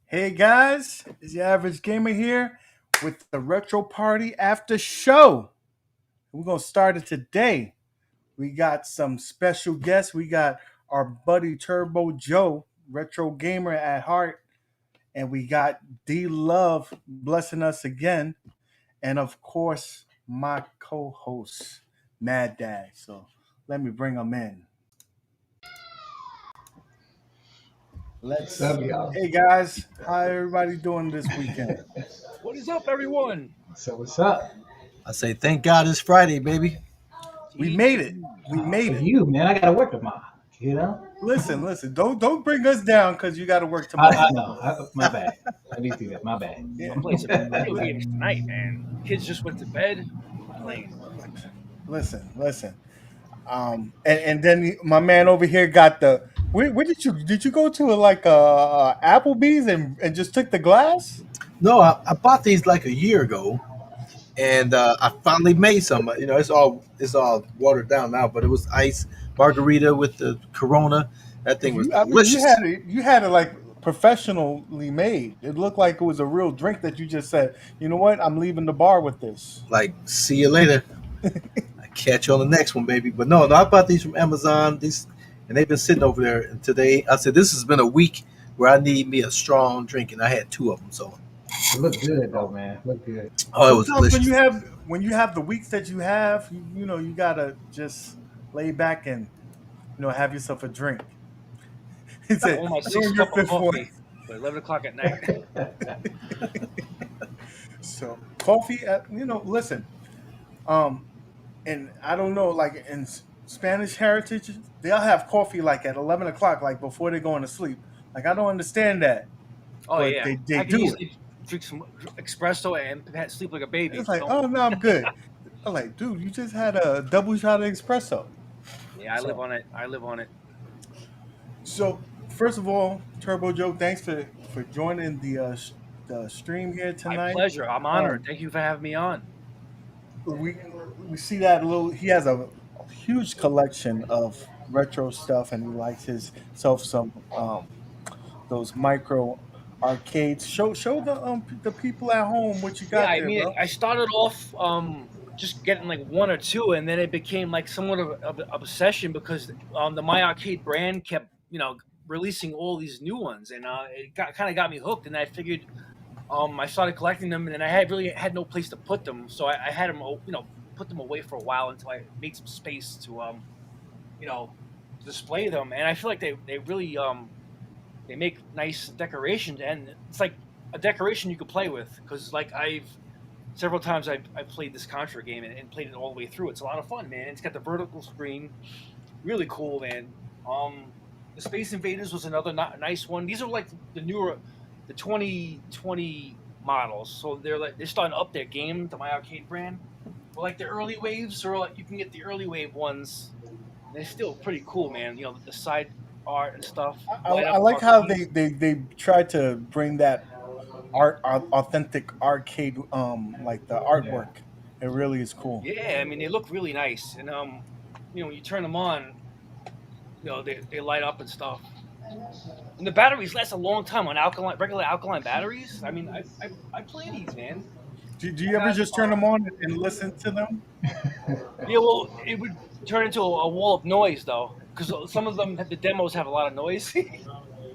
Hey guys, it's your average gamer here with the Retro Party after show. We're gonna start it today. We got some special guests. We got our buddy Turbo Joe, retro gamer at heart, and we got D Love blessing us again, and of course my co-host Mad Dad. So let me bring him in. What's up, Let's. y'all? Hey guys, how everybody doing this weekend? What is up, everyone? What's up? I say, thank God it's Friday, baby. We T made it. We For made it. you, man, I gotta work tomorrow. You know? Listen. Don't bring us down because you got to work I tomorrow. know. My bad. I need to do that. My bad. Yeah. I'm playing some video games tonight, man. Kids just went to bed. I'm playing. Listen. And then my man over here got the. Where did you go to like Applebee's and just took the glass? No, I bought these like a year ago, and I finally made some. It's all watered down now, but it was ice margarita with the Corona. That thing was I mean, delicious. you had it like professionally made. It looked like it was a real drink that you just said. You know what? I'm leaving the bar with this. Like, see you later. I catch you on the next one, baby. But no, I bought these from Amazon. These, and they've been sitting over there. And today, I said this has been a week where I need me a strong drink, and I had two of them. So, It look good though, man. Look good. oh, it was Sometimes delicious. when you have the weeks that you have, you gotta just lay back and have yourself a drink. He I'm said, on my "You're sixth on your cup of fifth one." coffee, but 11 o'clock at night. So coffee, listen, um, and I don't know, like in Spanish heritage, they'll have coffee like at 11 o'clock, like before they're going to sleep. Like I don't understand that, Oh but yeah, they I could do it. easily drink some espresso and sleep like a baby. It's like, Don't. oh no, I'm good. I'm like, dude, you just had a double shot of espresso. Yeah, I live So, on it. I live on it. so first of all, Turbo Joe, thanks for joining the stream here My tonight. pleasure. I'm honored. Um, Thank you for having me on. we we see that little. He has a huge collection of retro stuff, and he likes himself some those micro arcades. Show the people at home what you Yeah, got I there, mean, bro. I started off just getting like one or two, and then it became like somewhat of an obsession because the My Arcade brand kept releasing all these new ones, and it kind of got me hooked. And I figured I started collecting them, and then I really had no place to put them, so I had them put them away for a while until I made some space to you know display them. And I feel like they really they make nice decorations, and it's like a decoration you could play with because like I've several times I've played this Contra game and played it all the way through. It's a lot of fun, man. It's got the vertical screen, really cool, man. The Space Invaders was another nice one. These are like the newer, the 2020 models, so they're starting to up their game. The My Arcade brand, but like the early waves, or like you can get the early wave ones. They're still pretty cool, man. The side art and stuff, light I up like how cartoons. they try to bring that authentic arcade like the Yeah. artwork. It really is cool. Yeah, I mean they look really nice, and when you turn them on, they light up and stuff. And the batteries last a long time on regular alkaline batteries. I mean, I play these, man. Do I you ever got just turn them on and listen to them? yeah. Well, it would turn into a wall of noise though, because some of them the demos have a lot of noise.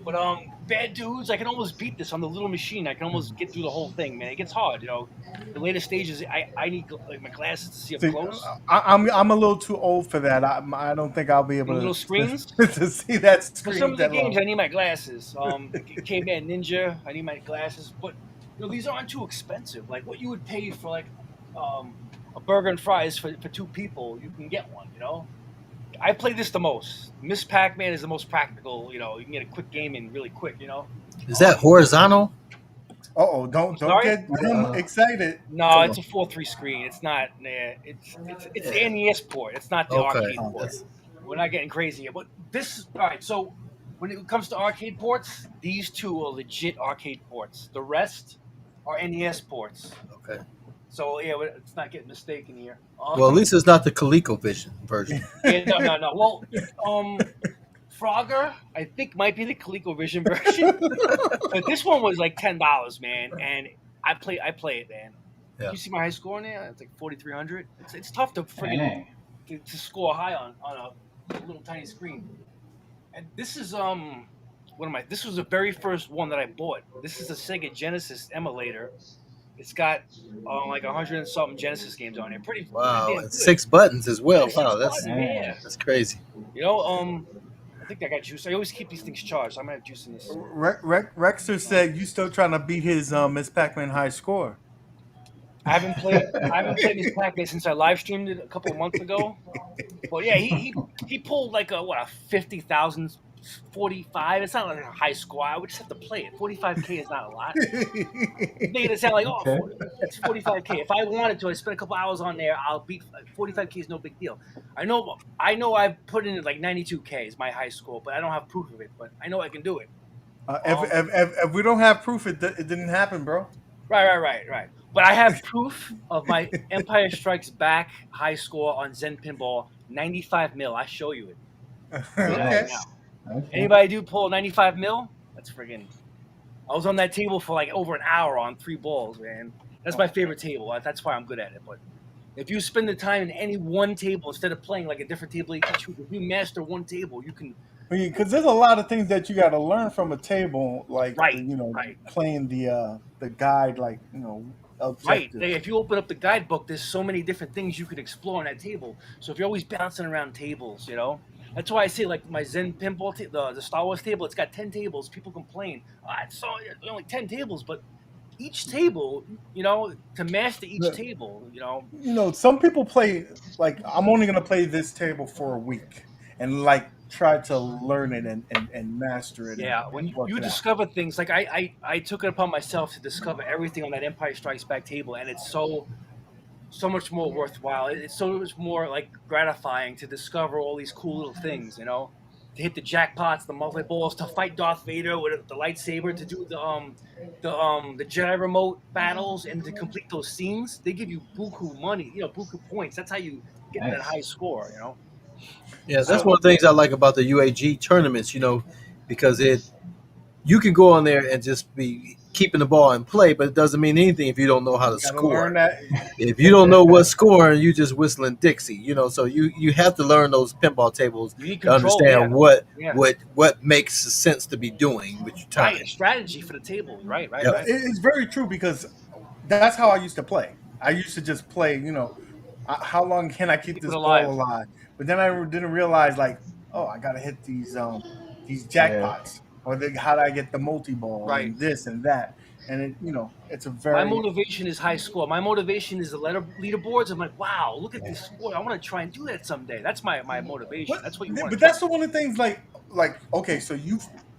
But bad dudes, I can almost beat this on the little machine. I can almost get through the whole thing, man. It gets hard. The later stages, I need like my glasses to see up See, close. I'm a little too old for that. I don't think I'll be The able little to screens. to see that For some screen of the that games, long. I need my glasses. Caveman Ninja, I need my glasses. But these aren't too expensive. Like what you would pay for like a burger and fries for two people, you can get one. I play this the most. Miss Pac-Man is the most practical. You can get a quick game in really quick. Is that horizontal? Oh, I'm don't sorry. get him excited. No, it's a 4:3 screen. It's not. Nah, it's the NES port. It's not the Okay, arcade port. that's We're not getting crazy here. But this, all right. So when it comes to arcade ports, these two are legit arcade ports. The rest are NES ports. okay. So yeah, it's not getting mistaken here. Well, at least it's not the ColecoVision version. Yeah, no. Well, Frogger, I think might be the ColecoVision version, but this one was like $10, man. And I play it, man. Yeah. You see my high score in there? It's like 4,300. It's tough to friggin' Dang. to score high on a little tiny screen. And this is what am I? This was the very first one that I bought. This is a Sega Genesis emulator. It's got like 100 and something Genesis games on it. Pretty Wow, damn and good. 6 buttons as Yeah, well. six Wow, that's buttons. Dang. Yeah. that's crazy. You know, I think I got juice. I always keep these things charged. I'm gonna have juice in this. Rexer said you still trying to beat his Miss Pac-Man high score. I haven't played this Pac-Man since I live streamed it a couple of months ago. But yeah, he pulled like a 50,000 45. It's not like a high score. I would just have to play it. 45K is not a lot. He's making it sound like, oh, Okay. it's 45K. If I wanted to, I spend a couple hours on there. I'll beat 45K is no big deal. I know I've put in like 92K is my high score, but I don't have proof of it. But I know I can do it. If we don't have proof, it didn't happen, bro. Right. But I have proof of my Empire Strikes Back high score on Zen Pinball, 95 mil. I show you it. Okay. Nice. Okay. Anybody do pull 95 mil? That's friggin'. I was on that table for like over an hour on 3 balls, man. That's my favorite table. That's why I'm good at it. But if you spend the time in any one table instead of playing like a different table each week, if you master one table, you can. Because there's a lot of things that you got to learn from a table, like Right, right. playing the guide, like Right. objective. If you open up the guidebook, there's so many different things you could explore on that table. So if you're always bouncing around tables, that's why I say like my Zen pinball, the Star Wars table, it's got 10 tables. People complain, it's only 10 tables, but each table, to master each The- table, Some people play like I'm only gonna play this table for a week and like try to learn it and master it yeah, when and work you it out. discover things like I took it upon myself to discover everything on that Empire Strikes Back table, and it's so much more worthwhile. It's so much more like gratifying to discover all these cool little things, to hit the jackpots, the multi balls, to fight Darth Vader with the lightsaber, to do the Jedi remote battles, and to complete those scenes. They give you buku money, buku points. That's how you get that Nice. high score, Yeah, that's So one of the things I like about the UAG tournaments. Because you can go on there and just be keeping the ball and play, but it doesn't mean anything if you don't know how to You gotta learn score. that. If you don't know what scoring, you just whistling Dixie. So you have to learn those pinball tables you need to control. Yeah, understand what yeah. what makes sense to be doing with your time. Right, a strategy for the table. Right. Yep. It's very true because that's how I used to play. I used to just play. How long can I keep Keep it this ball alive. alive? But then I didn't realize like, oh, I gotta hit these Yeah. jackpots, or how do I get the multi ball Right. and this and that, and it's a My very motivation is high score. My motivation is the leaderboards. I'm like, wow, look at this score. I want to try and do that someday. That's my motivation. But, That's what you want but to try. that's the one of the things like okay, so you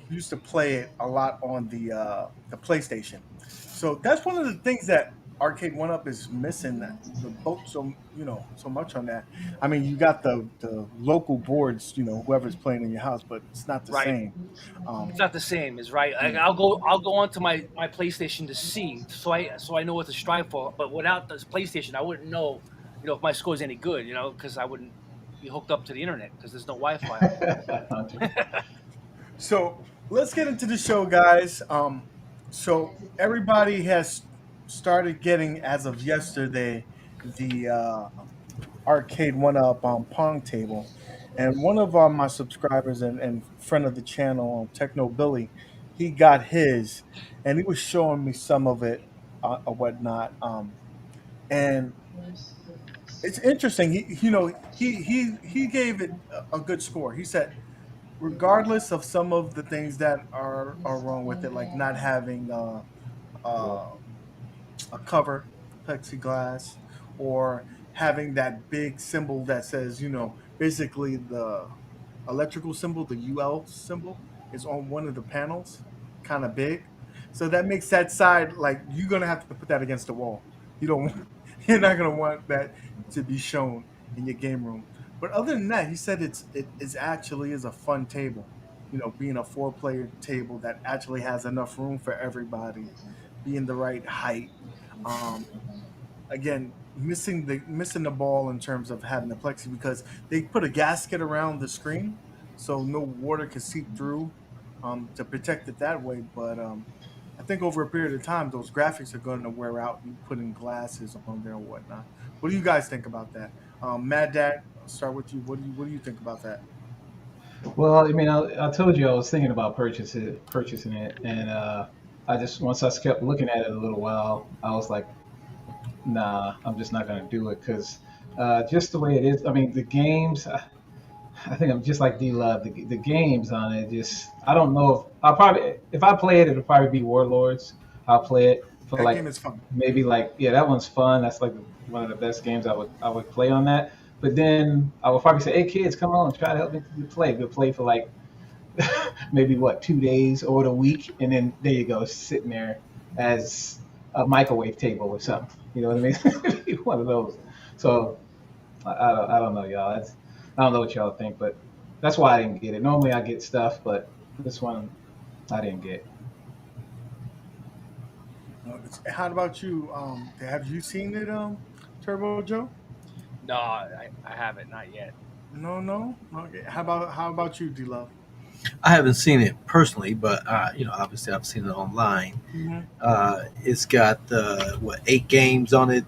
used to play it a lot on the PlayStation. So that's one of the things that Arcade One Up is missing the boat so much on that. I mean, you got the local boards, whoever's playing in your house, but it's not the Right. same. It's not the same, is right. I'll go onto my PlayStation to see, so I know what to strive for. But without this PlayStation, I wouldn't know, if my score is any good, because I wouldn't be hooked up to the internet because there's no Wi-Fi on there. So let's get into the show, guys. So everybody has started getting, as of yesterday, the Arcade One Up Pong table, and one of my subscribers and friend of the channel, Techno Billy, he got his, and he was showing me some of it or whatnot. And it's interesting. He gave it a good score. He said, regardless of some of the things that are wrong with it, like not having uh, a cover, plexiglass, or having that big symbol that says, basically the electrical symbol, the UL symbol, is on one of the panels, kind of big. So that makes that side like you're gonna have to put that against the wall. You don't, you're not gonna want that to be shown in your game room. But other than that, he said it is actually is a fun table. Being a four-player table that actually has enough room for everybody, being the right height. Um, Again, missing the ball in terms of having the plexi because they put a gasket around the screen, so no water can seep through, to protect it that way. But I think over a period of time, those graphics are going to wear out. You putting glasses on there and whatnot. What do you guys think about that? Mad Dad, I'll start with you. What do you think about that? Well, I mean, I told you I was thinking about purchasing it, and I just once I kept looking at it a little while, I was like, nah, I'm just not gonna do it because just the way it is. I mean, the games. I think I'm just like D Love. The games on it just I don't know if I'll probably if I play it, it'll probably be Warlords. I'll play it for That like game is fun. maybe like yeah, that one's fun. That's like one of the best games I would play on that. But then I would probably say, hey kids, come on, try to help me play. We'll play for like maybe what 2 days or a week, and then there you go, sitting there as a microwave table or something. You know what I mean? One of those. So I don't know, y'all. I don't know what y'all think, but that's why I didn't get it. Normally I get stuff, but this one I didn't get. How about you? Have you seen it, Turbo Joe? No, I haven't, not yet. No, no. Okay. How about you, D Love? I haven't seen it personally, but obviously I've seen it online. Hmm. It's got what 8 games on it,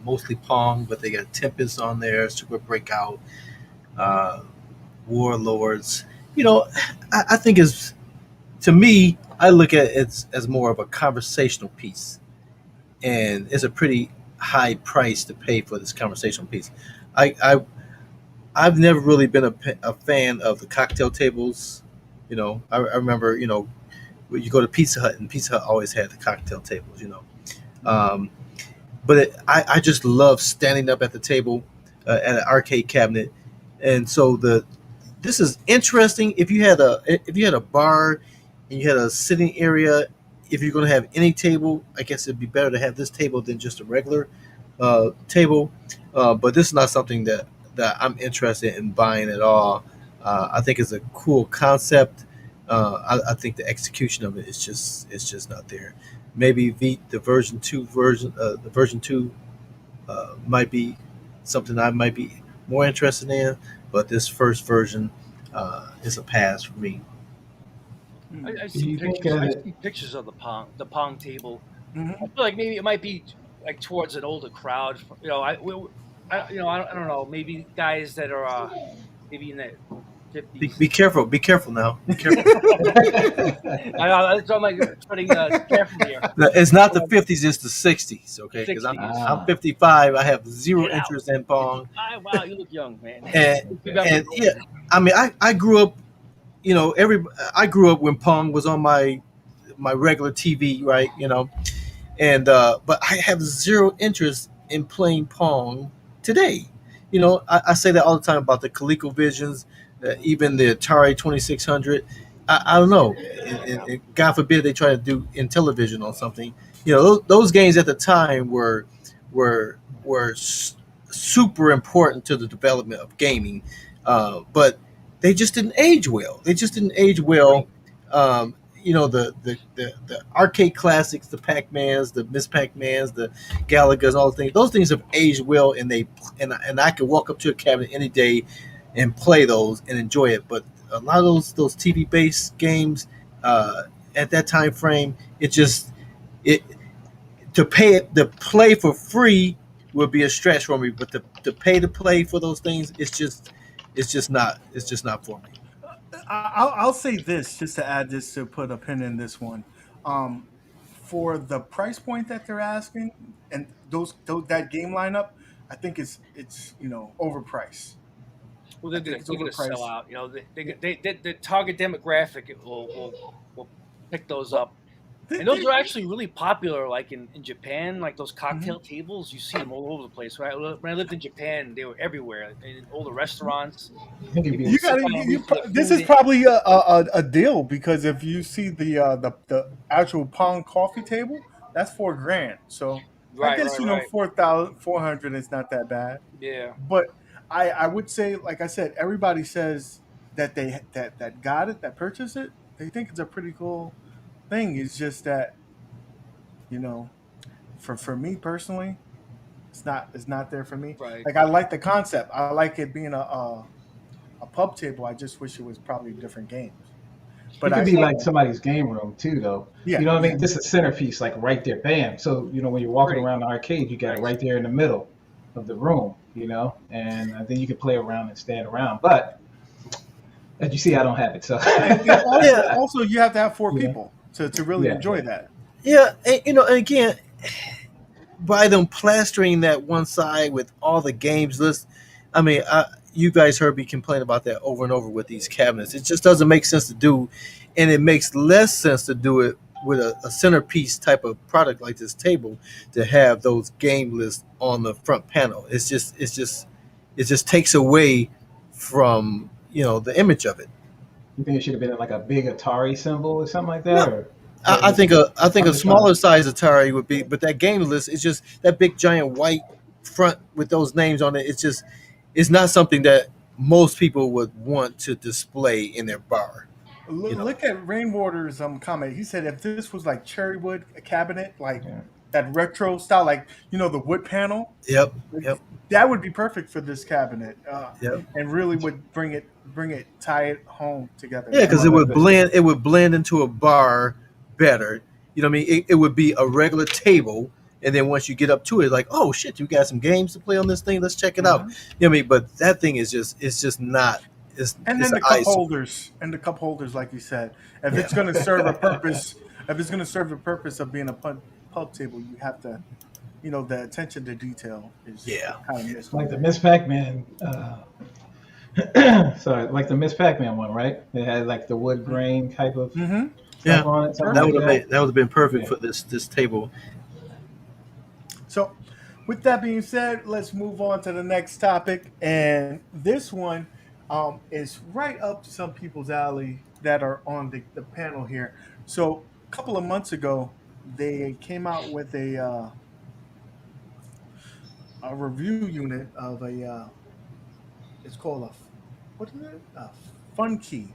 mostly Pong, but they got Tempest on there, Super Breakout, uh, Warlords. You know, I think it's to me. I look at it as more of a conversational piece, and it's a pretty high price to pay for this conversational piece. I I've never really been a fan of the cocktail tables. I remember when you go to Pizza Hut, and Pizza Hut always had the cocktail tables. Um, but I just love standing up at the table at an arcade cabinet, and so this is interesting. If you had a bar and you had a sitting area, if you're going to have any table, I guess it'd be better to have this table than just a regular table. But this is not something that I'm interested in buying at all. I think it's a cool concept. I think the execution of it is just not there. Maybe the version two might be something I might be more interested in, but this first version is a pass for me. I've Do seen you think pictures. I've seen pictures of the pong table. I Hmm. feel like maybe it might be like towards an older crowd. I don't know. Maybe guys that are maybe in their Be, 50s. be careful. Be careful now. Be careful. I know that's why I'm like treading careful here. No, it's not the 50s. It's the 60s. Okay, because I'm 60s. ah, 55. I have zero Get out. interest in Pong, 55. Wow, you look young, man. and Remember and those yeah, days. I mean I grew up. I grew up when Pong was on my regular TV, right? And but I have zero interest in playing Pong today. I say that all the time about the ColecoVisions, even the Atari 2600. I don't know. God forbid they try to do in television or something. Those games at the time were super important to the development of gaming, but they just didn't age well. They just didn't age well. Right. The arcade classics, the Pac-Mans, the Miss Pac-Mans, the Galagos, all the things. Those things have aged well, and I could walk up to a cabinet any day and play those and enjoy it. But a lot of those TV based games at that time frame, it to play for free would be a stretch for me. But to pay to play for those things, it's just not for me. I'll say this just to add this to put a pin in this one. Um, for the price point that they're asking and those that game lineup, I think it's overpriced. Well, I they're think gonna it's they're gonna sell overpriced. out. The target demographic will pick those up. And those They- are actually really popular, like in Japan, like those mhm. cocktail tables. You see them all over the place. Right? When I lived in Japan, they were everywhere in all the restaurants. I think it'd People be You would sit got to down and wait for their this food. is probably a deal because if you see the actual Pong coffee table, that's 4 grand. So I Right, guess right, right. 4,400 is not that bad. Yeah, But I would say, like I said, everybody says that that got it, that purchased it. They think it's a pretty cool thing. It's just that you know, for me personally, it's not there for me. right. Like I like the concept. I like it being a a pub table. I just wish it was probably different games. It But could I be like somebody's game room too, though. You yeah know what I yeah mean? Just a centerpiece, like right there, bam. So when you're walking Right. around the arcade, you got it Right. right there in the middle of the room. And then you can play around and stand around. But as you see, I don't have it, so and Yeah, also you have to have four you know, people to really yeah, enjoy yeah, that. yeah, and again, by them plastering that one side with all the games list, I mean, you guys heard me complain about that over and over with these cabinets. It just doesn't make sense to do, and it makes less sense to do it with a centerpiece type of product like this table to have those game lists on the front panel. It just takes away from the image of it. You think it should have been like a big Atari symbol or something like that, No, or what? I think I'm a just trying smaller to. size Atari would be, but that game list is just that big giant white front with those names on it. It's not something that most people would want to display in their bar. You know. Look at Rainwater's comment. He said if this was like cherrywood cabinet, like Yeah. that retro style, like the wood panel, Yep. Yep. that would be perfect for this cabinet, Yep. and really would bring it tie it home together Yeah, because nice. it would blend. It would blend into a bar better. You know what I mean? It would be a regular table, and then once you get up to it, like, oh shit, you got some games to play on this thing. Let's check it out. Mhm. You know what I mean? But that thing is just not. And It's then an the cup eyesore. holders like you said, if Yeah. it's going to serve a purpose, if it's going to serve the purpose of being a pub table, you have to, the attention to detail is Yeah. kind of missed Like with the that. Miss Pac-Man, sorry, like the Miss Pac-Man one, right? It had like the wood grain type of Mm-hmm. Yeah. stuff on it, something That like would have that. made that would have been perfect Yeah. for this table. So, with that being said, let's move on to the next topic. And this one is right up some people's alley that are on the panel here. So, a couple of months ago, they came out with a review unit of it's called what is it? A Funkey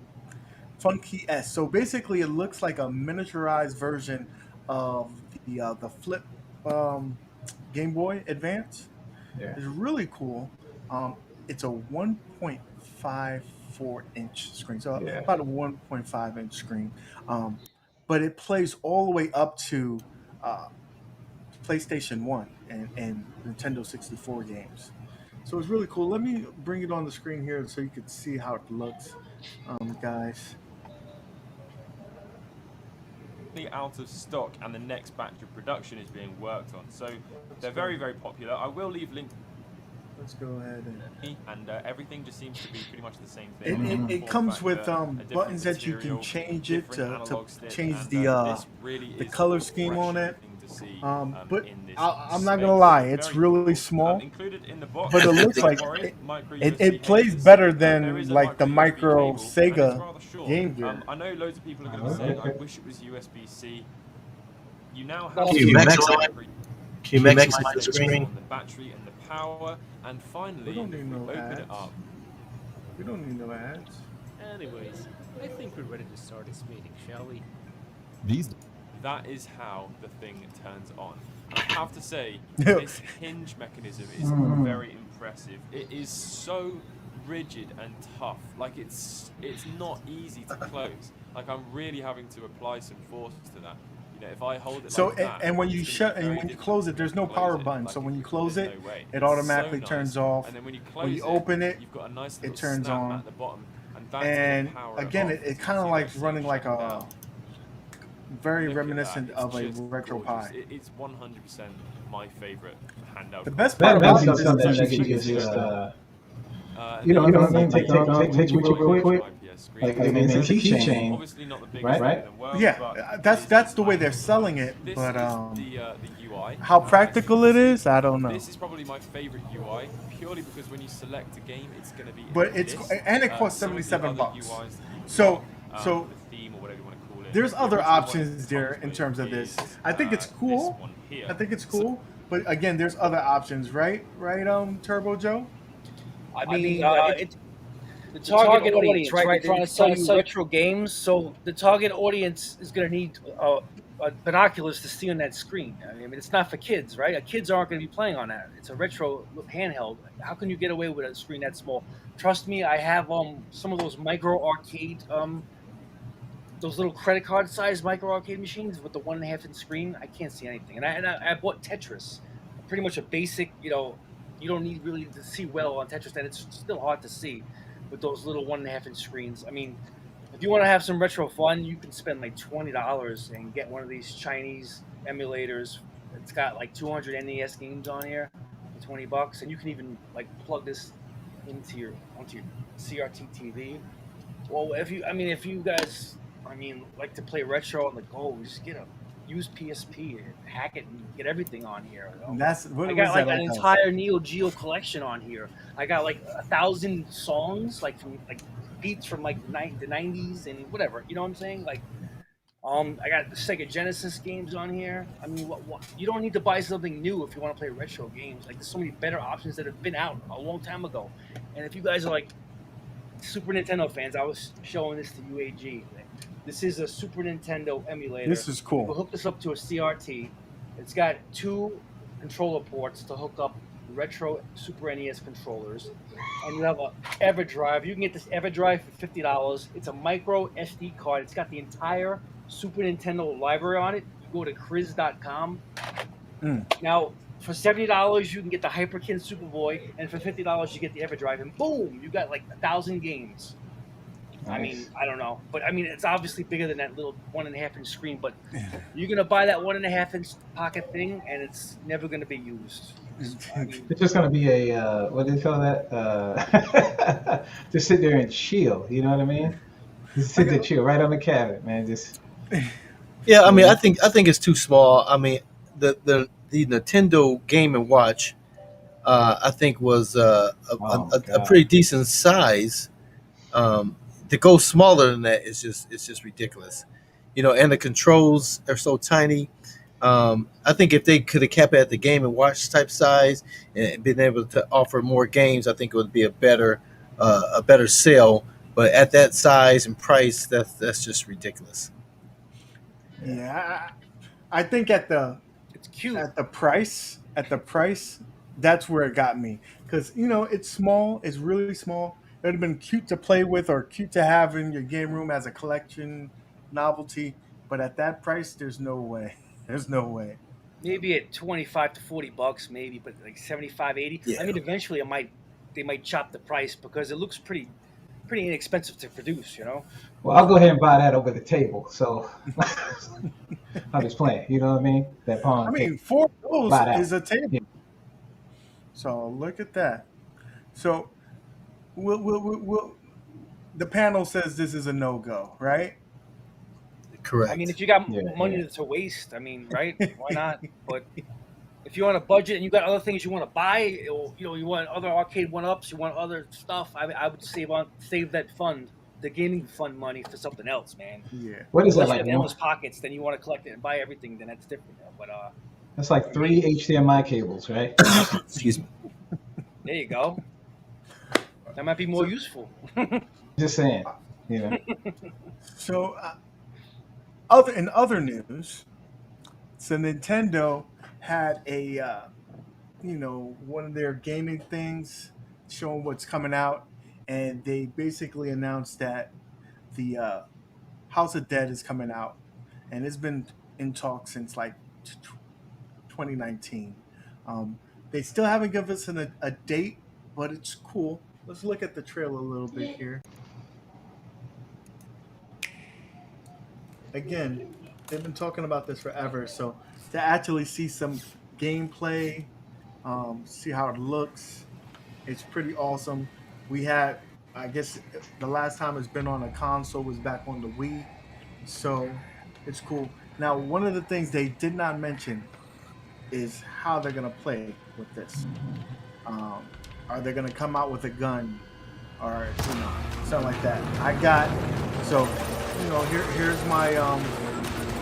S. So basically, it looks like a miniaturized version of the Flip um, Game Boy Advance. Yeah. It's really cool. It's a 1.54-inch screen, so Yeah. about a 1.5-inch screen. Um, but it plays all the way up to uh, PlayStation 1 and Nintendo 64 games. So it's really cool. Let me bring it on the screen here so you can see how it looks, guys. Out of stock, and the next batch of production is being worked on. So they're very, very popular. I will leave links. Let's go ahead And everything just seems to be pretty much the same it, thing. it, Mhm. it comes with buttons that you can change it to change the color scheme on it. But I'm not gonna lie, it's really small, Included in the box, but it looks don't like worry, it, micro it, USB it plays cables. better There than is a like the micro micro USB cable, and it's Sega rather short. Game Gear. I know loads of people are going to say, I wish it was USB-C. You now have Can you micro Can you maximize the screen? on the battery and the power, and finally, We don't if need we no open ads. it up, We don't need no ads. Anyways, I think we're ready to start this meeting, shall we? that is how the thing turns on. And I have to say, this hinge mechanism is very impressive. It is so rigid and tough. Like it's not easy to close. Like I'm really having to apply some force to that. You know, if I hold it So like that, and when you it's gonna be shut and very when you difficult close to it, there's no close power it. button. Like, So when you there's close it, no way. it It's automatically so turns nice. off. And then when you close When you open it, you've got a nice it little turns snap on. at the bottom, and that's And gonna power again, it off. it As you kind of see like that running like shutting a down. very Look at reminiscent that. of a It's just retro gorgeous. pie. It's 100% my favorite handheld. The best That part about amazing this something is that that you you can can just, Uh, you know what I mean? like Take with you real quick. IPS screen. Like it's a keychain. Obviously not the biggest Right? thing in the world. yeah, but that's the way they're selling it. This But is the UI. how practical it is, I don't know. This is probably my favorite UI, purely because when you select a game, it's going to be. But it costs some of the $77. other UIs that you've So got, so the theme or whatever you want to call it. there's the other original one options it there comes in with terms of this. is, I think it's this cool. one here. I think it's cool. But again, there's other options, right? Right, Turbo Joe? I mean, it's the target audience, right? They're trying to sell you retro games, so the target audience is going to need binoculars to see on that screen. I mean, it's not for kids, right? Kids aren't going to be playing on that. It's a retro handheld. How can you get away with a screen that small? Trust me, I have some of those micro arcade those little credit card sized micro arcade machines with the 1.5 inch screen. I can't see anything, and I bought Tetris, pretty much a basic. You don't need really to see well on Tetris, and it's still hard to see with those little 1.5 inch screens. I mean, if you want to have some retro fun, you can spend like $20 and get one of these Chinese emulators. It's got like 200 NES games on here for $20, and you can even like plug this onto your CRT TV. Well, if you guys, like to play retro on the go, just get a used PSP and hack it and get everything on here. You know? That's what I was got like that an like entire Neo Geo collection on here. I got like 1,000 songs, like from like beats from like the '90s and whatever. You know what I'm saying? Like, I got the Sega Genesis games on here. I mean, what? You don't need to buy something new if you want to play retro games. Like, there's so many better options that have been out a long time ago. And if you guys are like Super Nintendo fans, I was showing this to UAG. This is a Super Nintendo emulator. This is cool. We'll hook this up to a CRT. It's got 2 controller ports to hook up retro Super NES controllers, and you have a EverDrive. You can get this EverDrive for $50. It's a micro SD card. It's got the entire Super Nintendo library on it. You go to Kriz.com. Now, for $70, you can get the Hyperkin Superboy, and for $50, you get the EverDrive, and boom, you got like 1,000 games. Nice. I mean, I don't know, but I mean, it's obviously bigger than that little 1.5 inch screen. But you're gonna buy that 1.5 inch pocket thing, and it's never gonna be used. It's just gonna be a what do they call that? Just sit there and chill. You know what I mean? Just sit there, chill, right on the cabinet, man. Just. Yeah, I mean, I think it's too small. I mean, the Nintendo Game and Watch, I think was a pretty decent size. To go smaller than that is just ridiculous, and the controls are so tiny. I think if they could have kept it at the Game and Watch type size and been able to offer more games, I think it would be a better sale. But at that size and price, that's just ridiculous. Yeah, I think it's cute at the price, that's where it got me, because it's small, it's really small. It would have been cute to play with or cute to have in your game room as a collection novelty, but at that price, there's no way. There's no way. Maybe at $25 to $40, maybe, but like 75, 80. Yeah. I mean, eventually they might chop the price because it looks pretty inexpensive to produce. Well, I'll go ahead and buy that over the table. So I'm just playing. You know what I mean? That pong. I mean, $4 is a table. Yeah. So look at that. So we'll the panel says this is a no-go, right? Correct. I mean, if you got money to waste, I mean, right? Why not? But if you're on a budget and you got other things you want to buy, or, you want other arcade one-ups, you want other stuff, I would save that fund, the gaming fund money, for something else, man. Yeah. What is that like? like? If you have endless pockets, then you want to collect it and buy everything, then that's different. But that's like 3 HDMI cables, right? Excuse me. There you go. That might be more useful. Just saying, So, in other news, so Nintendo had a, one of their gaming things showing what's coming out, and they basically announced that the House of Dead is coming out, and it's been in talk since like 2019. They still haven't given us a date, but it's cool. Let's look at the trailer a little bit here. Again, they've been talking about this forever, so to actually see some gameplay, see how it looks, it's pretty awesome. We had, I guess, the last time it's been on a console was back on the Wii, so it's cool. Now, one of the things they did not mention is how they're gonna play with this. Are they gonna come out with a gun, or something like that? Here's my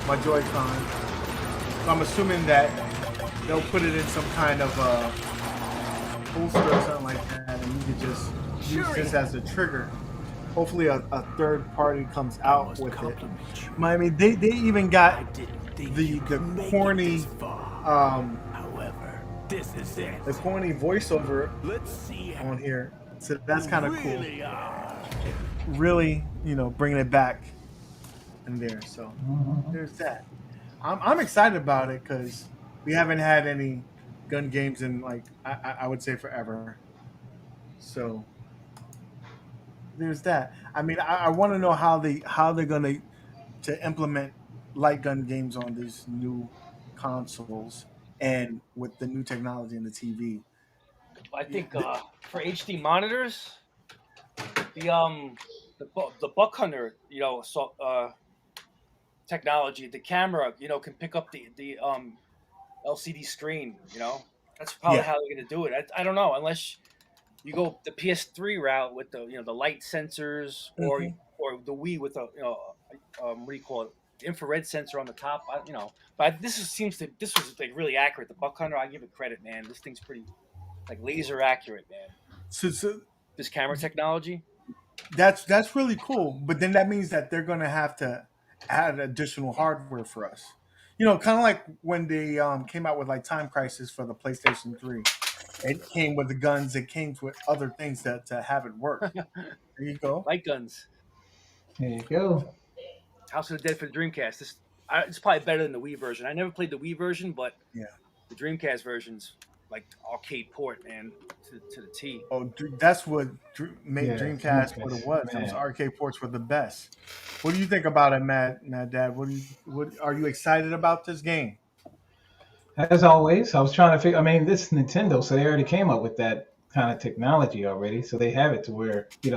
my Joy-Con. So I'm assuming that they'll put it in some kind of holster or something like that, and you can just use this as a trigger. Hopefully, a third party comes out with it. I mean, they even got the corny the corny voiceover on here. So that's kind of cool. Really, bringing it back in there. So there's that. I'm excited about it because we haven't had any gun games in like I would say forever. So there's that. I mean, I want to know how they're gonna to implement light gun games on these new consoles and with the new technology in the TV. I Yeah, think for HD monitors, the the Buck Hunter, technology, the camera, can pick up the LCD screen. That's probably yeah. how they're gonna do it. I don't know unless you go the PS3 route with the the light sensors, Hmm. or the Wii with a what do you call it, infrared sensor on the top. But this was like really accurate. The Buck Hunter, I give it credit, man. This thing's pretty like laser accurate, man. So This camera technology. that's really cool. But then that means that they're gonna have to add additional hardware for us. Kind of like when they came out with like Time Crisis for the PlayStation 3. It came with the guns. It came with other things to have it work. There you go. Light guns. There you go. House of the Dead for the Dreamcast. It's probably better than the Wii version. I never played the Wii version, but Yeah. the Dreamcast version's like arcade port, man, to the T. Oh, that's what made Yeah, Dreamcast what it Dreamcast, was. Those man. arcade ports were the best. What do you think about it, Mad Dad? What are you excited about this game? As always, I was trying to figure. I mean, this is Nintendo, so they already came up with that kind of technology already. So they have it to where they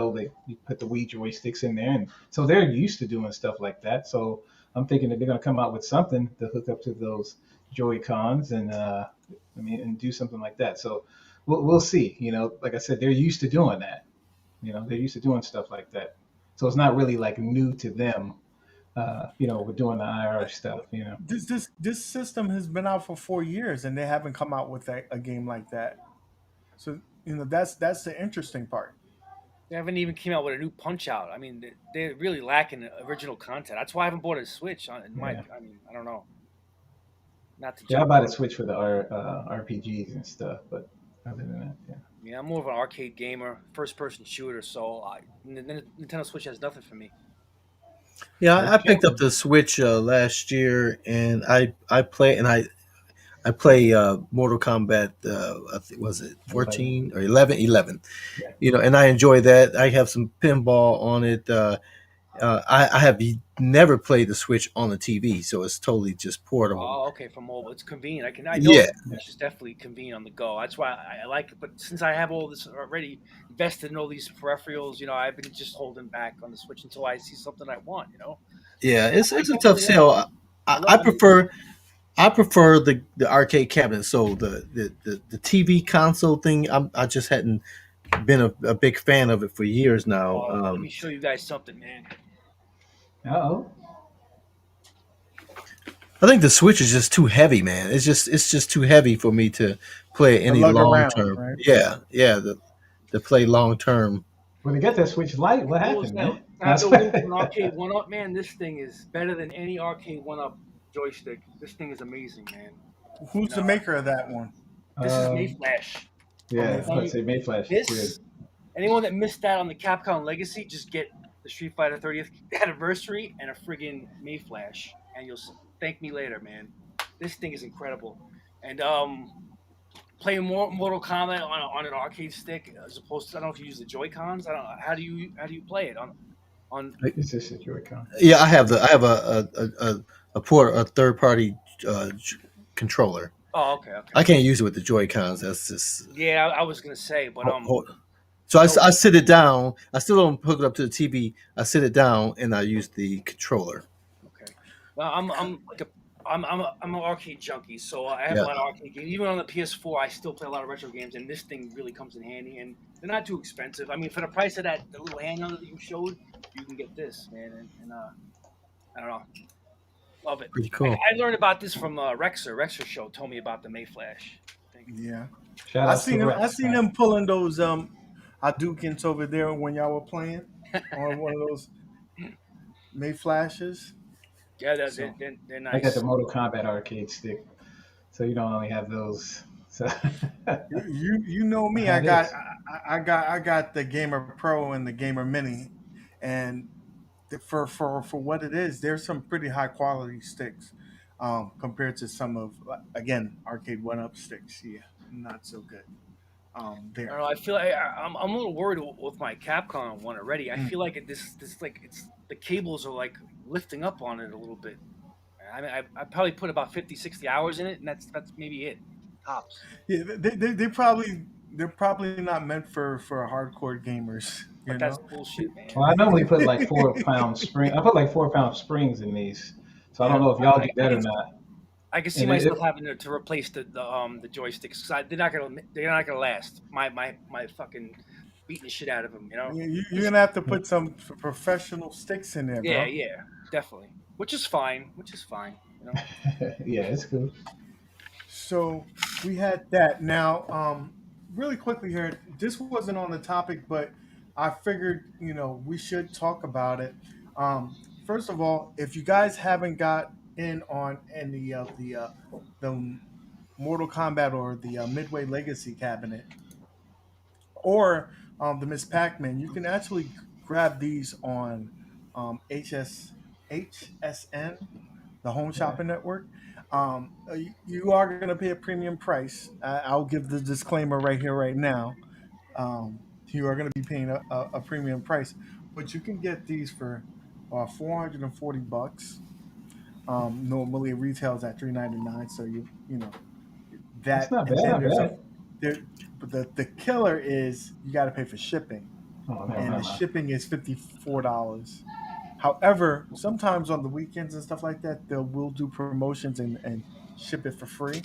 you put the Wii joysticks in there, and so they're used to doing stuff like that. So I'm thinking that they're going to come out with something to hook up to those Joy Cons, and and do something like that. So we'll see. Like I said, they're used to doing that. They're used to doing stuff like that. So it's not really like new to them. We're doing the IR stuff. This system has been out for 4 years, and they haven't come out with a game like that. So that's the interesting part. They haven't even came out with a new Punch Out. I mean, they're really lacking original content. That's why I haven't bought a Switch. Yeah. I mean, I don't know. Not to Yeah, I jump bought a on. Switch for the RPGs and stuff, but other than that, yeah. Yeah, I'm more of an arcade gamer, first person shooter. So Nintendo Switch has nothing for me. Yeah, Well, I picked up champion. the Switch last year, and I play Mortal Kombat. I think was it 11. 14 or 11? 11. Yeah. And I enjoy that. I have some pinball on it. I have never played the Switch on the TV, so it's totally just portable. Oh, okay, for mobile, it's convenient. I know Yeah, the Switch is definitely convenient on the go. That's why I like it. But since I have all this already invested in all these peripherals, I've been just holding back on the Switch until I see something I want. yeah. I It's a tough definitely like it. sell. I I, love I the movie. prefer I prefer the arcade cabinet. So the TV console thing, I just hadn't been a big fan of it for years now. Let me show you guys something, man. Uh-oh. I think the Switch is just too heavy, man. It's just too heavy for me to play The any lug long around, term. right? Yeah, to play long term. When they got that Switch Lite, what Those happened, now, man? I have the link to an arcade one up, man. This thing is better than any arcade one up joystick. This thing is amazing, man. Who's the maker of that one? This is um, Mayflash. Oh, yeah, Telling let's you, say Mayflash is good. this anyone that missed that on the Capcom Legacy, just get the Street Fighter 30th anniversary and a friggin' Mayflash, and you'll thank me later, man. This thing is incredible, and playing more Mortal Kombat on an arcade stick as opposed to, I don't know if you use the Joy Cons. I don't know how do you play it on. It's just a Joy-Con. Yeah, I have a third party controller. Oh, okay, okay. I can't use it with the Joy Cons. That's just Yeah, I was gonna say, but so no, I sit it down. I still don't hook it up to the TV. I sit it down and I use the controller. okay. Well, I'm like a I'm an arcade junkie, so I have a Yeah, lot of arcade games. Even on the PS4, I still play a lot of retro games, and this thing really comes in handy. And they're not too expensive. I mean, for the price of that, the little handheld that you showed, you can get this, man. And I don't know, love it. pretty I, cool. I learned about this from Rexer. Rexer show told me about the Mayflash thing. Yeah, Shout I outs to seen him. I Rex, seen man. him pulling those Hadoukens over there when y'all were playing on one of those May flashes. Yeah, So they're I got the nice. Mortal Kombat arcade stick, so you don't only have those. So you know I me. had this. I got the Gamer Pro and the Gamer Mini, and for what it is, there's some pretty high quality sticks, compared to some of, again, arcade one up sticks. Yeah, not so good. I don't There. know. I feel I'm a little worried with my Capcom one already. I Mm. feel like this like it's the cables are like lifting up on it a little bit. I mean, I probably put about 50, 60 hours in it, and that's maybe it, tops. Yeah, they're probably not meant for hardcore gamers. You But that's know. bullshit, Well, man. I normally put like 4 pound spring. I put like 4 pound springs in these, so I don't Yeah. know if y'all do I that or can not. I can see And myself having to replace the joysticks. 'Cause they're not gonna last. My fucking beating the shit out of them. You know. You're gonna have to put some professional sticks in there, Yeah, bro. yeah, definitely. Which is fine. Which is fine. You know. yeah, it's cool. So we had that. Now, really quickly here, this wasn't on the topic, but I figured, we should talk about it. First of all, if you guys haven't got in on any of the Mortal Kombat or the Midway Legacy cabinet, or the Miss Pac-Man, you can actually grab these on HSN, the Home Yeah, Shopping Network. You are going to pay a premium price. I'll give the disclaimer right here, right now. You are going to be paying a premium price, but you can get these for $440. Normally it retails at $399. So that's that, not and bad. then there, but the killer is you got to pay for shipping, Oh and the no. shipping is $54. However, sometimes on the weekends and stuff like that, they'll will do promotions and ship it for free,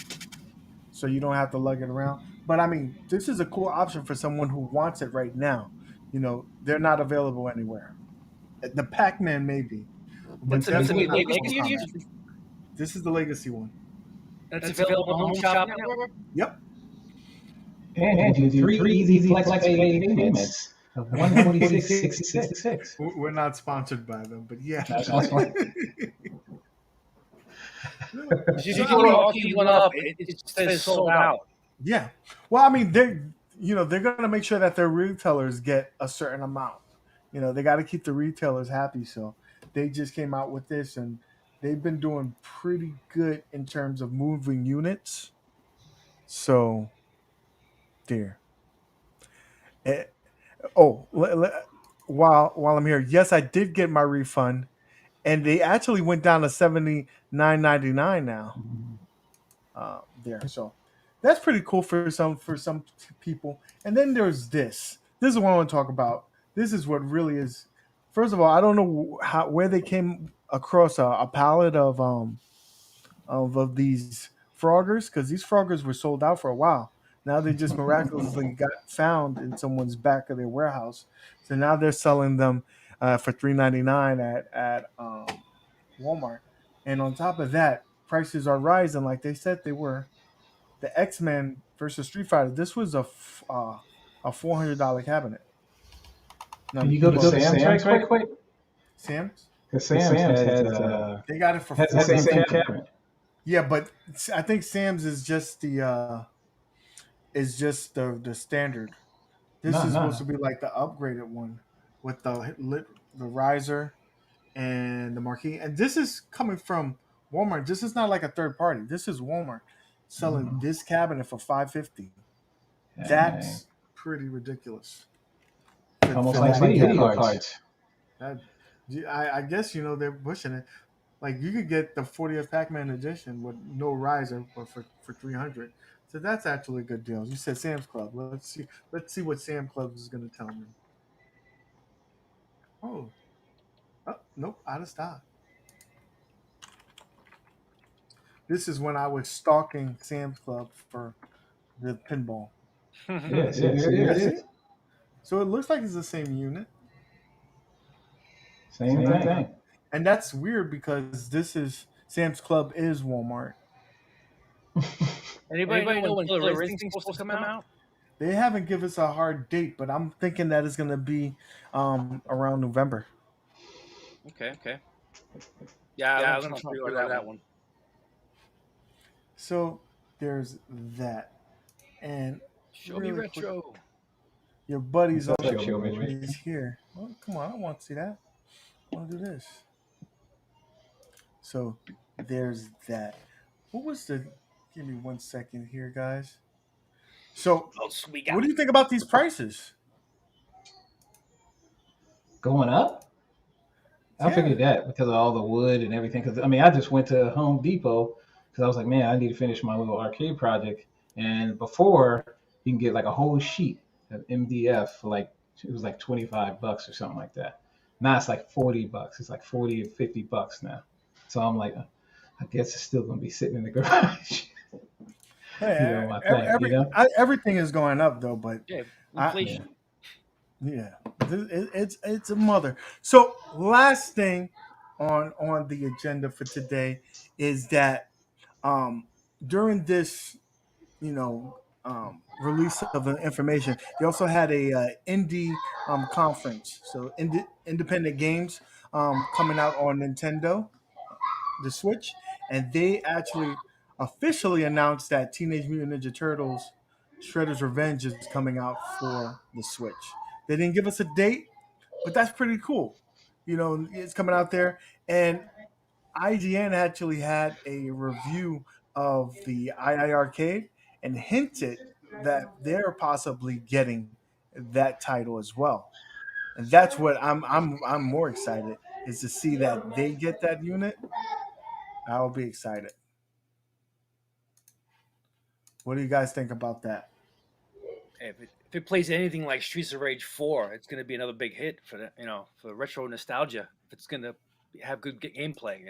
so you don't have to lug it around. But I mean, this is a cool option for someone who wants it right now. They're not available anywhere. The Pac-Man maybe, but That's a definitely not Midway the Mortal Legacy Kombat. edition. This is the Legacy one. That's available on the Home Shopping Network. Yep. And you do 3 easy flex pay payments of 146.66. We're not sponsored by them, but yeah. That's fine. If you go to Arcade One Up, it says sold out. Yeah. Well, I mean, they're going to make sure that their retailers get a certain amount. They got to keep the retailers happy. So they just came out with this, and they've been doing pretty good in terms of moving units. So there. Eh, oh, while I'm here, yes, I did get my refund, and they actually went down to $79.99 now. There, so that's pretty cool for some people. And then there's this. This is what I want to talk about. This is what really is. First of all, I don't know where they came across a pallet of these Froggers, because these Froggers were sold out for a while. Now they just miraculously got found in someone's back of their warehouse. So now they're selling them for $3.99 at Walmart. And on top of that, prices are rising like they said they were. The X-Men versus Street Fighter. This was a $400 cabinet. Now, Can you go to Sam's right quick? Sam's? Because Sam's They got it for has the same cabinet. Yeah, but I think Sam's is just the standard. This is supposed to be like the upgraded one with the riser and the marquee. And this is coming from Walmart. This is not like a third party. This is Walmart selling this cabinet for $550. That's pretty ridiculous. Almost like video cards. That, I guess they're pushing it. Like you could get the 40th Pac-Man edition with no riser, but for 300. So that's actually a good deal. You said Sam's Club. Let's see what Sam Club is going to tell me. Oh, nope, out of stock. This is when I was stalking Sam's Club for the pinball. Yes, it is. So it looks like it's the same unit. Same thing. And that's weird because this is Sam's Club is Walmart. Anybody know when Killer Instinct's supposed to come out? They haven't given us a hard date, but I'm thinking that it's going to be around November. Okay. Yeah, Yeah, I'm I'm trying gonna to try to pre-order pre-order that that one. one. So there's that, and Show me really quick, retro. your buddy's What's on up, show me, Rich? is here. Oh, come on, I want to see that. I want to do this. So there's that. What was the? Give me 1 second here, guys. So, Oh, sweet. what do you think about these prices? Going up? I Yeah, figured that because of all the wood and everything. Because I mean, I just went to Home Depot because I was like, man, I need to finish my little arcade project. And before, you can get like a whole sheet of MDF for like it was like $25 or something like that. Now it's like $40. It's like 40 or $50 now. So I'm like, I guess it's still gonna be sitting in the garage. hey, My thing. everything is going up though, but Yeah, I Yeah. inflation. yeah, it's a mother. So last thing on the agenda for today is that um during this release of the information, they also had a indie conference. So independent games coming out on Nintendo, the Switch, and they actually officially announced that Teenage Mutant Ninja Turtles Shredder's Revenge is coming out for the Switch. They didn't give us a date, but that's pretty cool. It's coming out there, and IGN actually had a review of the II Arcade and hinted that they're possibly getting that title as well. And that's what I'm more excited is to see that they get that unit. I'll be excited. What do you guys think about that? If it plays anything like Streets of Rage 4, it's going to be another big hit for for retro nostalgia. If it's going to have good gameplay.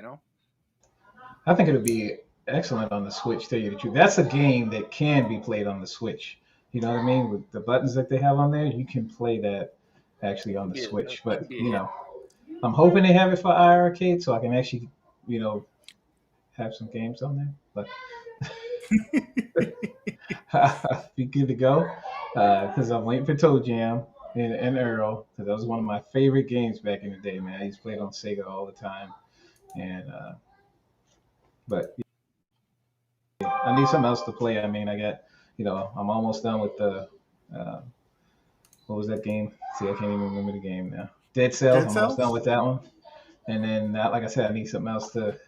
I think it would be excellent on the Switch. Tell you the truth, that's a game that can be played on the Switch. You know what I mean? With the buttons that they have on there, you can play that actually on Could the be Switch. could But be a hit. I'm hoping they have it for iArcade so I can actually, you know, have some games on there. But be good to go because I'm waiting for Toe Jam and Earl because that was one of my favorite games back in the day, man. I used to play it on Sega all the time, and but I need something else to play. I mean, I got, I'm almost done with the, uh, what was that game? See, I can't even remember the game now. Dead Cells. Dead I'm almost done Cells? with that one. And then, like I said, I need something else to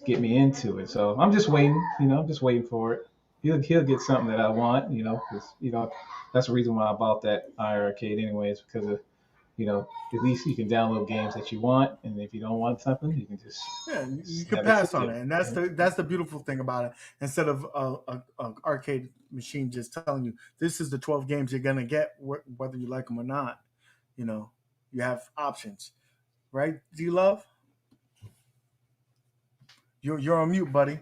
get me into it. So I'm just waiting. I'm just waiting for it. He'll get something that I want. Because that's the reason why I bought that arcade anyway. Is because of at least you can download games that you want, and if you don't want something, you can Yeah, you just could have it pass sit on there. it, and that's the beautiful thing about it. Instead of a arcade machine just telling you this is the 12 games you're gonna get, whether you like them or not, you know, you have options, right? D Love, you're on mute, buddy.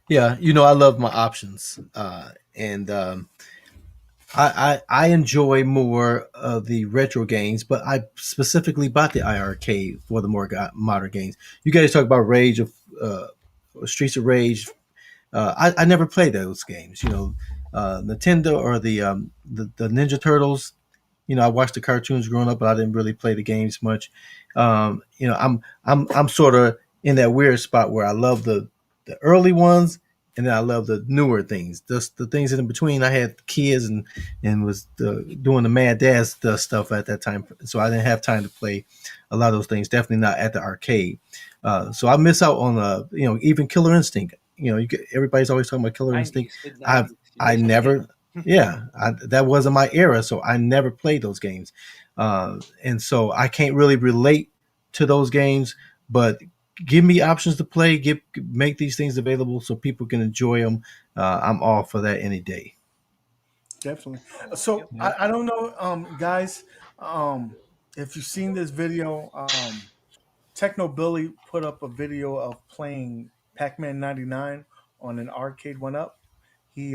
Yeah, I love my options, and I enjoy more of the retro games, but I specifically bought the IRK for the more modern games. You guys talk about Rage of Streets of Rage. I never played those games. Nintendo or the Ninja Turtles. I watched the cartoons growing up, but I didn't really play the games much. I'm sort of in that weird spot where I love the early ones, and then I love the newer things. Just the things in between. I had kids and was doing the mad dad stuff at that time, so I didn't have time to play a lot of those things. Definitely not at the arcade. So I miss out on even Killer Instinct. Everybody's always talking about Killer Instinct. 90s, mid I 90s. You I missed the hit. never yeah, that wasn't my era, so I never played those games, and so I can't really relate to those games. But give me options to play, make these things available so people can enjoy them. I'm all for that any day. Definitely. So Yeah. I don't know, guys, if you've seen this video. Techno Billy put up a video of playing Pac-Man 99 on an arcade one up. He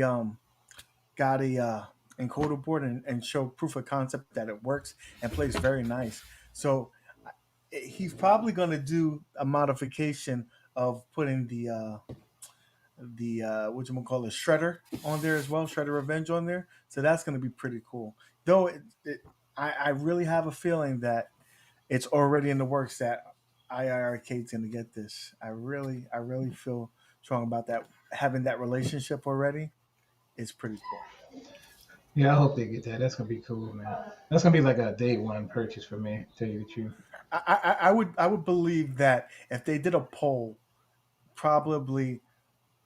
got a encoder board and showed proof of concept that it works and plays very nice. So he's probably going to do a modification of putting the what you call it shredder on there as well, Shredder Revenge on there. So that's going to be pretty cool. Though I really have a feeling that it's already in the works that II Arcade's going to get this. I really feel strong about that. Having that relationship already is pretty cool. Yeah, I hope they get that. That's gonna be cool, man. That's gonna be like a day one purchase for me. To tell you the truth. I would believe that if they did a poll, probably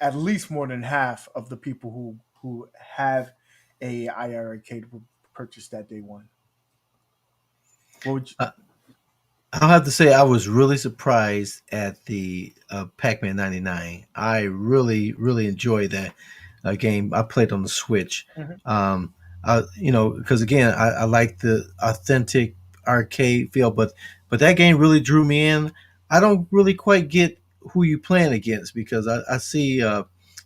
at least more than half of the people who have a IR arcade would purchase that day one. What would you, Uh, I'll have to say I was really surprised at the Pac-Man '99. I really enjoyed that game. I played on the Switch. Mhm. Because again, I like the authentic arcade feel, but that game really drew me in. I don't really quite get who you playing against because I see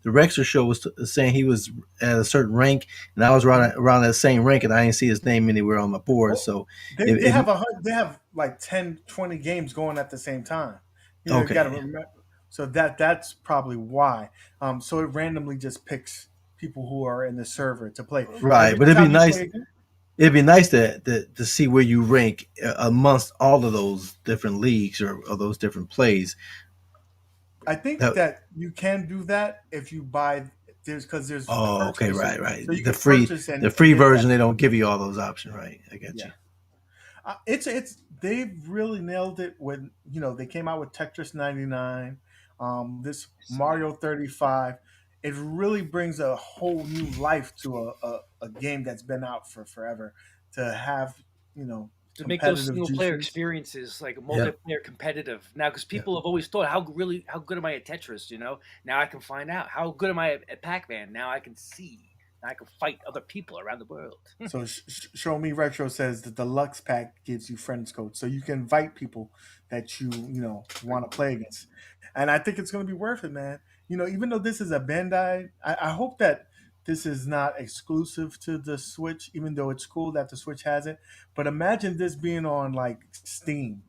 the Rexer show was saying he was at a certain rank, and I was around that same rank, and I didn't see his name anywhere on my board. well, So they, it, they it have they have like 10, 20 games going at the same time. You got to okay, remember. So that's probably why. So it randomly just picks people who are in the server to play. right, Every but it'd be time you nice. play a game, It'd be nice to see where you rank amongst all of those different leagues or those different plays. I think That, that you can do that if you buy there's because there's oh, okay, purchases, right. so you The can free purchase the and free get that. version they don't give you all those options, right? I got Yeah, you. it's they've really nailed it when they came out with Tetris 99, this Mario 35. It really brings a whole new life to a game that's been out for forever. To have To make those competitive single player juices. experiences like Yeah, multiplayer competitive now, because yeah. people have always thought how good am I at Tetris? Now I can find out how good am I at Pac-Man. Now I can see. Now I can fight other people around the world. So Show Me Retro says the deluxe pack gives you friends code, so you can invite people that want to play against, and I think it's going to be worth it, man. Even though this is a Bandai, I hope that this is not exclusive to the Switch, even though it's cool that the Switch has it. But imagine this being on like Steam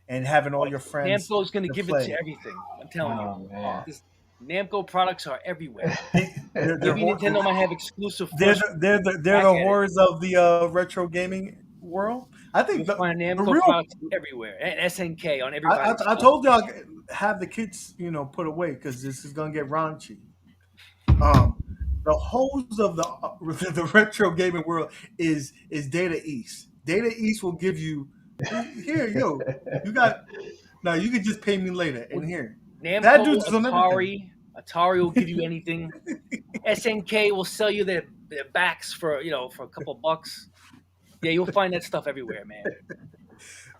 and having all your friends Namco's going to to give it to play. everything. I'm telling you, Oh man. this Namco products are everywhere. They, they're Maybe Nintendo might have exclusive they're first they're crack the at it. horrors of the retro gaming world. I think You'll find the Namco real products everywhere, and SNK on I, everybody's I, I stuff. told y'all have the kids, put away because this is gonna get raunchy. Um, the host of the the retro gaming world is Data East. Data East will give you here, you got now. You can just pay me later, and With here that Namco, dude's on everything. Atari will give you anything. SNK will sell you their backs for a couple bucks. Yeah, you'll find that stuff everywhere, man.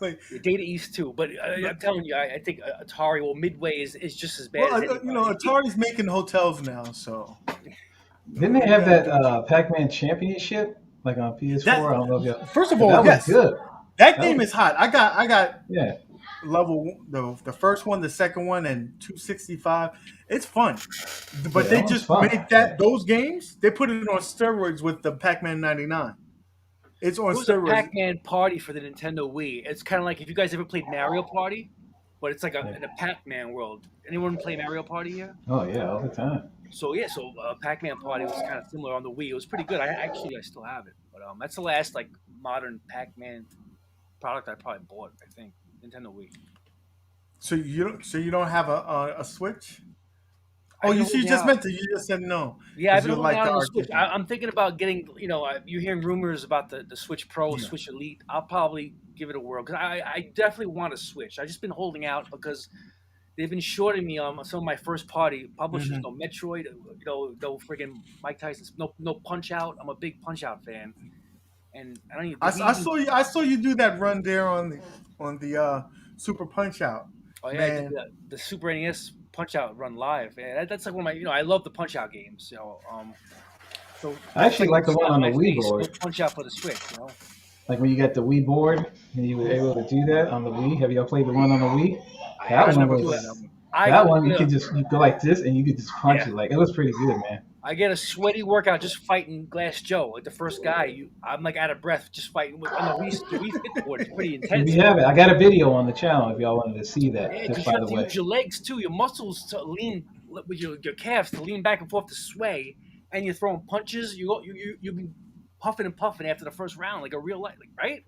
Like, Yeah, Data East too, but I'm telling you, I think Atari or Midway is just as bad well, as anybody. Atari's making hotels now, so Didn't they you have got to that do what you Pac-Man Championship like on that. PS4? I don't know if you. First of But all, that was yes, good. that That game was is hot. I got yeah. the first one, the second one, and 265. It's fun, but Yeah, that they one's just fun. made that those games. They put it on steroids with the Pac-Man 99. It's on There was a steroids. Pac-Man Party for the Nintendo Wii. It's kind of like if you guys ever played Mario Party, but it's like Yeah. in a Pac-Man world. Anyone play Mario Party here? Oh yeah, all the time. So yeah, Pac-Man Party was kind of similar on the Wii. It was pretty good. I still have it, but that's the last like modern Pac-Man product I probably bought. I think Nintendo Wii. So you don't have a Switch? Oh, I've been you holding just out. meant to. You just said no Yeah, I've because been you holding like out the on the Switch. arcade thing. I'm thinking about getting. You're hearing rumors about the Switch Pro, Yeah. Switch Elite. I'll probably give it a whirl because I definitely want a Switch. I just been holding out because they've been shorting me on some of my first party publishers. Mhm. No Metroid, no friggin' Mike Tyson's, no Punch Out. I'm a big Punch Out fan, and I don't even I, did he I even. saw you. I saw you do that run there on the Super Punch Out, Oh yeah, I did man. the Super NES Punch Out run live. Yeah, that's like one of my. I love the Punch Out games. So I it's actually like a like the one slap on in the my Wii face. No board. Punch Out for the Switch. Like when you got the Wii board and you were able to do that on the Wii. Have y'all played the one on the Wii? I That I actually one never do was it. played that one. I that one you get a could just you go like this and you could just punch yeah. it. Like it was pretty good, man. I get a sweaty workout just fighting Glass Joe, like the first guy. I'm like out of breath just fighting on the Wii Fit board. It's pretty If intense, you man. have it, I got a video on the channel if y'all wanted to see that. Yeah, Just because you by have the to way. use your legs too, your muscles to lean with your calves to lean back and forth to sway, and you're throwing punches. You've been puffing and puffing after the first round, like a real life, like right?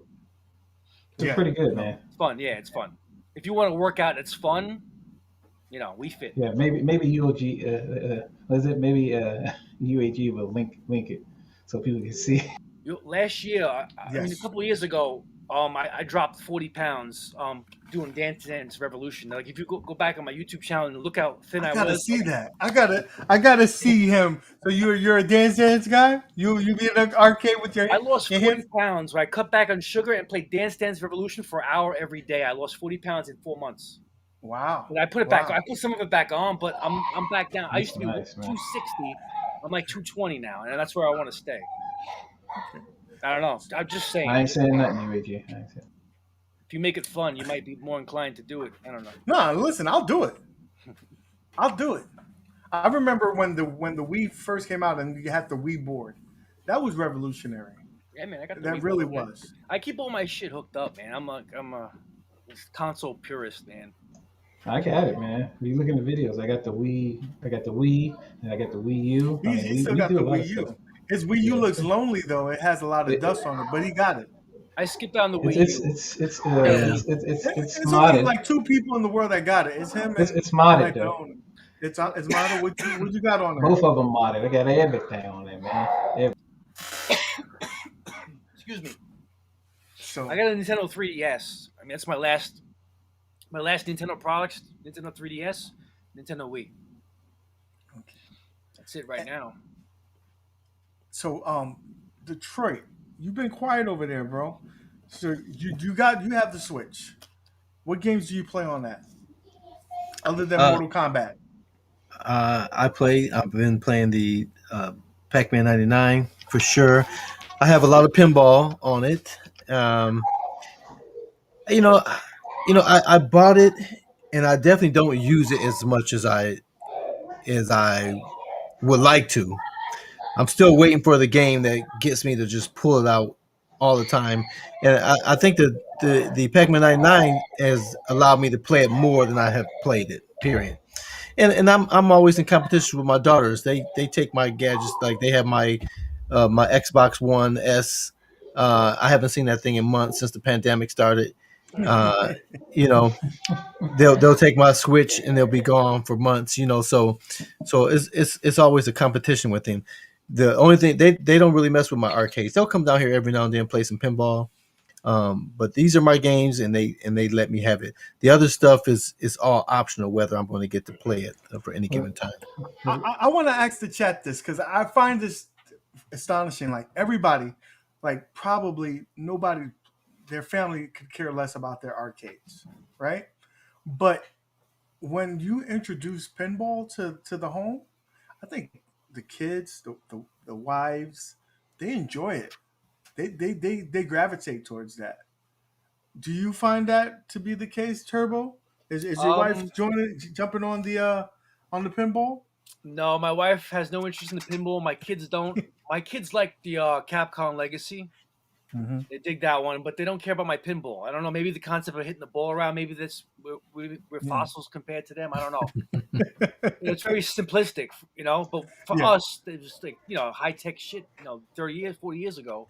It's Yeah. pretty good, No. man. It's fun. Yeah, it's fun. If you want to work out and it's fun, we fit. Yeah, maybe UOG, what is it? Maybe UAG will link it so people can see. Last year, I mean, a Yes. couple of years ago, I dropped 40 pounds doing Dance Dance Revolution. Like, if you go back on my YouTube channel and look how thin I I gotta was, see that. I gotta see him. So you're a dance guy? You be in an arcade with I lost your 40 hands? pounds. Where I cut back on sugar and played Dance Dance Revolution for an hour every day. I lost 40 pounds in 4 months. Wow. And I put it back. Wow. I put some of it back on, but I'm back down. I used That's to be nice, man. 260. I'm like 220 now, and that's where I want to stay. I don't know. I'm just saying. I ain't saying nothing, UAG. I ain't saying. If you make it fun, you might be more inclined to do it. I don't know. No, listen, I'll do it. I'll do it. I remember when the Wii first came out and you had the Wii board. That was revolutionary. Yeah, man, I got the That Wii really board, man. was. I keep all my shit hooked up, man. I'm a console purist, man. I got it, man. You look in the videos. I got the Wii, and I got the Wii U. I mean, He still we got do the a lot of Wii stuff. U. His Wii U Yeah. looks lonely though. It has a lot of It- dust on it, but he got it. I skipped on the It's Wii it's U. it's it's Yeah. uh, it's it's it's, it's It's only modded. like two people in the world that got it. It's him It's and it's modded like the though. owner. It's modeled. What you got on there? Both of them modded. I got everything on there, man. Excuse me. So I got a Nintendo 3DS. I mean, that's my last Nintendo products. Nintendo 3DS, Nintendo Wii. That's it right now. so Detroit, you've been quiet over there, bro. So you have the Switch. What games do you play on that? Other than Uh, Mortal Kombat. I've been playing the Pac-Man '99 for sure. I have a lot of pinball on it. You know, I bought it, and I definitely don't use it as much as I would like to. I'm still waiting for the game that gets me to just pull it out all the time, and I think that the Pac-Man '99 has allowed me to play it more than I have played it. Period. And I'm always in competition with my daughters. They take my gadgets, like they have my Xbox One S. I haven't seen that thing in months since the pandemic started. Uh, you know, they'll take my Switch and they'll be gone for months. So it's always a competition with them. The only thing they don't really mess with my arcades. They'll come down here every now and then and play some pinball. But these are my games, and they let me have it. The other stuff is all optional, whether I'm going to get to play it for any given time. I want to ask the chat this because I find this astonishing. Like everybody, like probably nobody, their family could care less about their arcades, right? But when you introduce pinball to the home, I think the kids, the wives, they enjoy it. They gravitate towards that. Do you find that to be the case, Turbo? Is your wife Um, jumping on the pinball? no, my wife has no interest in the pinball. My kids don't. My kids like the Capcom Legacy. Mm-hmm. They dig that one, but they don't care about my pinball. I don't know. Maybe the concept of hitting the ball around. Maybe we're Yeah. fossils compared to them. I don't know. It's very simplistic, But for Yeah. us, they just like high tech shit. 30 years, 40 years ago.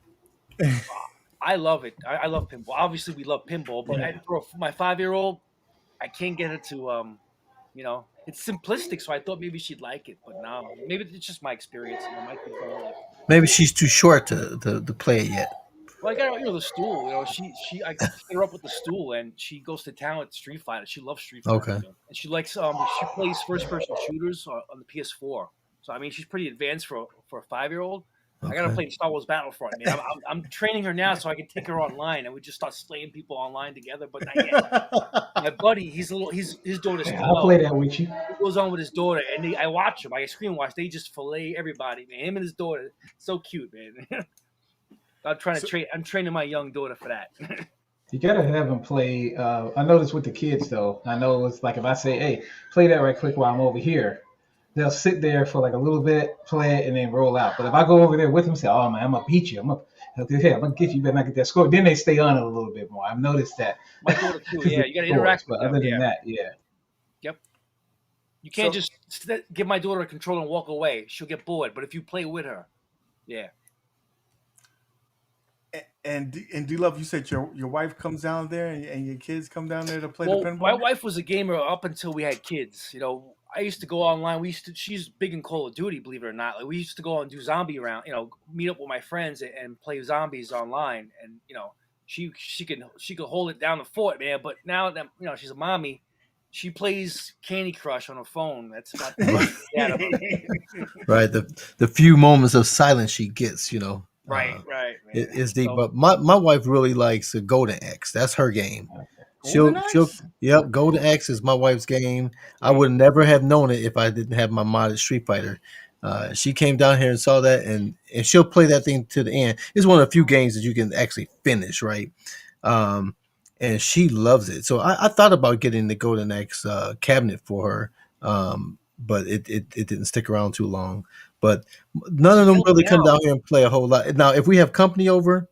I love it. I love pinball. Obviously, we love pinball, but Yeah. for my 5-year-old, I can't get her to it's simplistic. So I thought maybe she'd like it, but no, maybe it's just my experience. My kids don't really. Maybe she's too short to play it yet. Well, I got her, the stool. I set her up with the stool, and she goes to town with Street Fighter. She loves Street Fighter, Okay. and she likes she plays first person shooters on the PS4. So I mean, she's pretty advanced for a 5-year-old. I got to Okay. play Star Wars Battlefront, man. I'm training her now so I can take her online, and we just start slaying people online together. But not yet. My buddy, his daughter's Yeah, 12. I'll play that with you. He goes on with his daughter, and I watch him. I screen watch. They just fillet everybody, man. Him and his daughter, so cute, man. I'm training my young daughter for that. You gotta have them play. I noticed with the kids though. I know it's like if I say, "Hey, play that right quick while I'm over here," they'll sit there for like a little bit, play it, and then roll out. But if I go over there with them, say, "Oh man, I'm gonna beat you. I'm gonna get you. Better not get that score." Then they stay on it a little bit more. I've noticed that. My daughter too. Yeah, you got to interact with But them. other Yeah. than that, yeah. Yep. You can't So- just give my daughter a controller and walk away. She'll get bored. But if you play with her, yeah. And D Love, you said your wife comes down there and your kids come down there to play the Well, my pinball. wife was a gamer up until we had kids. I used to go online. She's big in Call of Duty, believe it or not. Like we used to go and do zombie round. Meet up with my friends and play zombies online. And she could hold it down the fort, man. But now that she's a mommy, she plays Candy Crush on her phone. That's about the Right. out of her. Right. The few moments of silence she gets, Right, right, man. is deep. So But my wife really likes the Golden Axe. That's her game. Golden She'll Axe. yep. Golden Axe is my wife's game. I would never have known it if I didn't have my modded Street Fighter. She came down here and saw that, and she'll play that thing to the end. It's one of the few games that you can actually finish, right? Um, and she loves it. So I thought about getting the Golden Axe cabinet for her, but it didn't stick around too long. But none of them build really it come now. down here and play a whole lot. Now, if we have company over,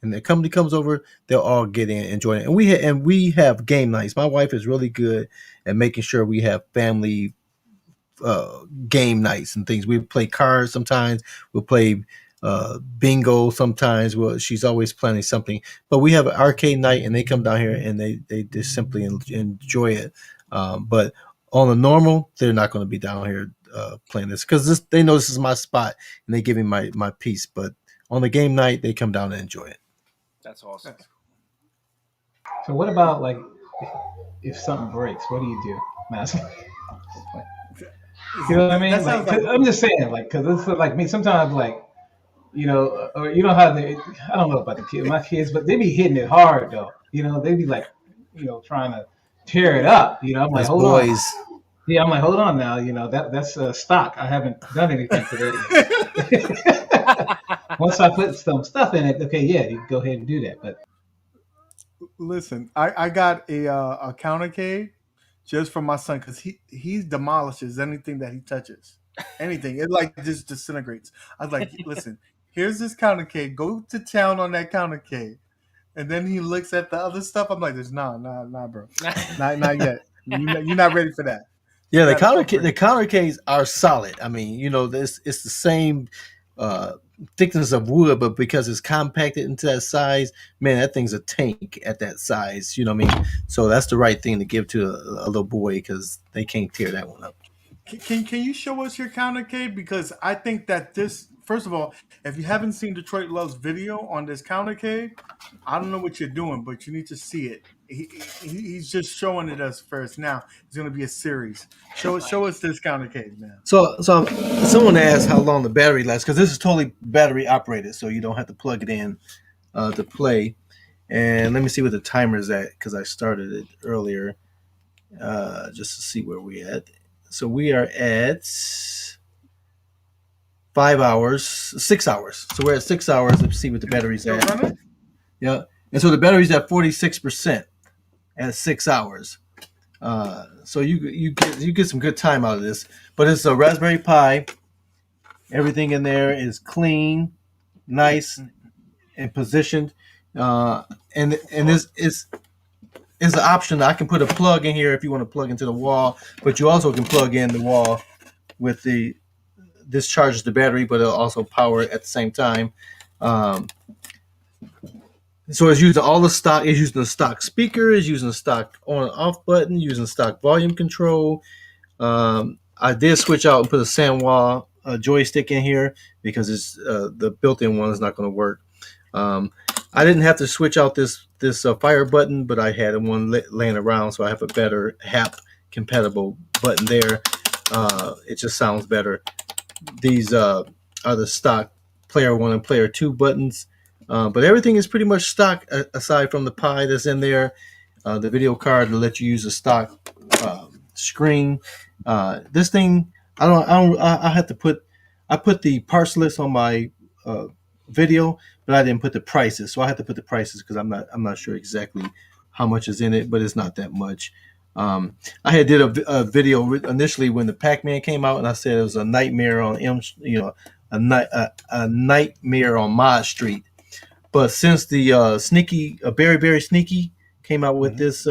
and the company comes over, they'll all get in and join it. And we have game nights. My wife is really good at making sure we have family game nights and things. We play cards sometimes. We'll play bingo sometimes. Well, she's always planning something. But we have an arcade night, and they come down here and they just simply enjoy it. But on the normal, they're not going to be down here playing this because they know this is my spot and they give me my piece. But on the game night, they come down and enjoy it. That's awesome. So what about like if something breaks? What do you do? No, you know what I mean? That Like, sounds like I'm just saying, like, because it's like me. Sometimes, like, or you know how they. I don't know about the kids, my kids, but they be hitting it hard though. They be like, trying to tear it up. I'm like, As hold on. boys, Yeah, I'm like, hold on now. That's stock. I haven't done anything to that yet. Once I put some stuff in it, okay, yeah, you can go ahead and do that. But listen. I got a countercade just for my son because he demolishes anything that he touches. Anything it like just disintegrates. I was like, listen, here's this countercade. Go to town on that countercade. And then he looks at the other stuff. I'm like, "There's nah, bro, not yet. You're not ready for that." yeah, You gotta the upgrade. countercanes are solid. I mean, it's the same thickness of wood, but because it's compacted into that size, man, that thing's a tank at that size. You know what I mean? So that's the right thing to give to a little boy because they can't tear that one up. Can you show us your countercade? Because I think that this, first of all, if you haven't seen Detroit Love's video on this countercade, I don't know what you're doing, but you need to see it. He's just showing it us first. Now it's going to be a series. Show us this countercade, man. So someone asked how long the battery lasts because this is totally battery operated, so you don't have to plug it in to play. And let me see what the timer is at because I started it earlier just to see where we at. So we are at 5 hours, 6 hours. So we're at 6 hours. Let's see what the battery's Still at. running? Yeah, and so the battery's at 46% at 6 hours. So you get some good time out of this. But it's a Raspberry Pi. Everything in there is clean, nice, and positioned. And this is an option. I can put a plug in here if you want to plug into the wall, but you also can plug in the wall with this charges the battery, but it'll also power it at the same time. So it's using all the stock. It's using the stock speaker. It's using the stock on and off button. Using stock volume control. I did switch out and put a Sanwa joystick in here because it's the built-in one is not going to work. I didn't have to switch out this fire button, but I had one laying around, so I have a better HAP compatible button there. It just sounds better. These are the stock player 1 and player 2 buttons, but everything is pretty much stock aside from the Pi that's in there. The video card to let you use a stock screen. This thing, I have to put the parts list on my video, but I didn't put the prices, so I have to put the prices because I'm not sure exactly how much is in it, but it's not that much. I had did a video initially when the Pac-Man came out, and I said it was a nightmare on a nightmare on Mod Street. But since the Sneaky Berry Sneaky came out with this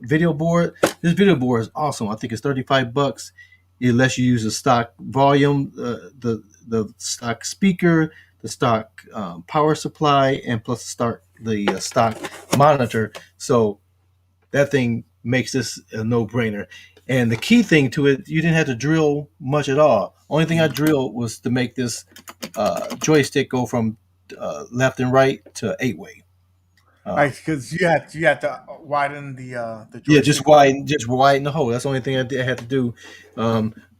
video board, this video board is awesome. I think it's $35. It lets you use the stock volume, the stock speaker, the stock power supply, and plus the stock monitor. So that thing makes this a no-brainer. And the key thing to it, you didn't have to drill much at all. Only thing I drilled was to make this joystick go from left and right to 8-way. Right, because you had to widen the Yeah, joystick button. just widen the hole. That's the only thing I had to do.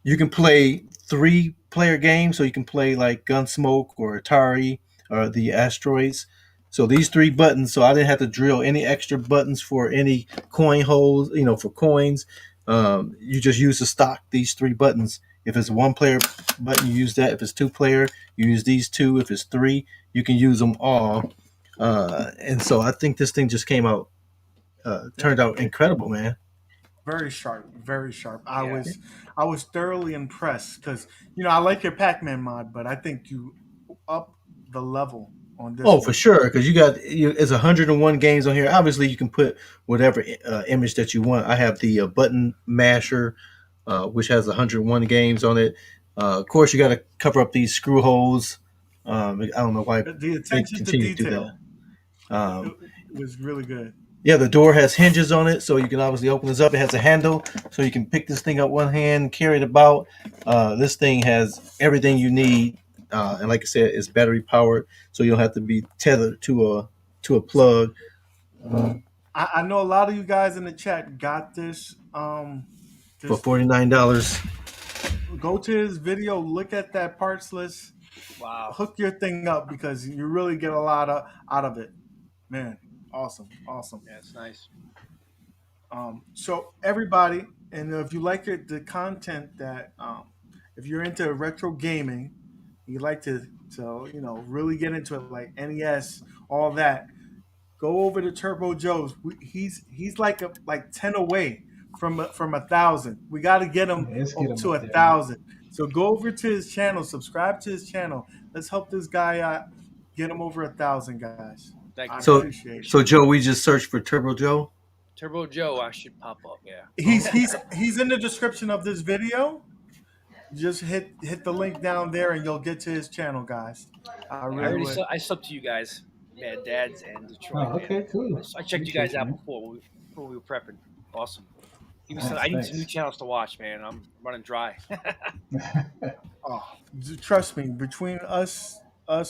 You can play 3-player games, so you can play like Gunsmoke or Atari or the Asteroids. So these 3 buttons, so I didn't have to drill any extra buttons for any coin holes, for coins. You just use the stock, these 3 buttons. If it's a 1-player button, you use that. If it's 2-player, you use these 2. If it's 3, you can use them all. And so I think this thing just came out turned out incredible, man. Very sharp, very sharp. I Yeah. was I was thoroughly impressed because I like your Pac-Man mod, but I think you up the level on this Oh, for one. sure, because it's 101 games on here. Obviously, you can put whatever image that you want. I have the button masher, which has 101 games on it. Of course, you got to cover up these screw holes. I don't know why The they attention to continue to do that. detail Um, was really good. Yeah, the door has hinges on it, so you can obviously open this up. It has a handle, so you can pick this thing up one hand, carry it about. This thing has everything you need, and like I said, it's battery powered, so you don't have to be tethered to a plug. I know a lot of you guys in the chat got this. For Just $49. go to his video, look at that parts list, Wow. hook your thing up because you really get a lot out of it. Man, awesome, awesome. Yeah, it's nice. So everybody, and if you like the content that, if you're into retro gaming, you like to really get into it, like NES, all that. Go over to Turbo Joe's. He's like 10 away from 1,000. We got to get him Yeah, let's get up them to up a there, man. thousand. So go over to his channel, subscribe to his channel. Let's help this guy out. Get him over 1,000, guys. Thank I'd you, So, brother. appreciate it. so Joe, we just searched for Turbo Joe. Turbo Joe, I should pop up. Yeah. He's in the description of this video. Just hit the link down there, and you'll get to his channel, guys. I I really already would. I subbed to you guys, Mad Dads and Detroit, Oh, man. okay, cool. I checked you Appreciate guys out man. before we were prepping. Awesome. Even said Thanks, I need some new thanks. channels to watch, man. I'm running dry. Oh, trust me. Between us,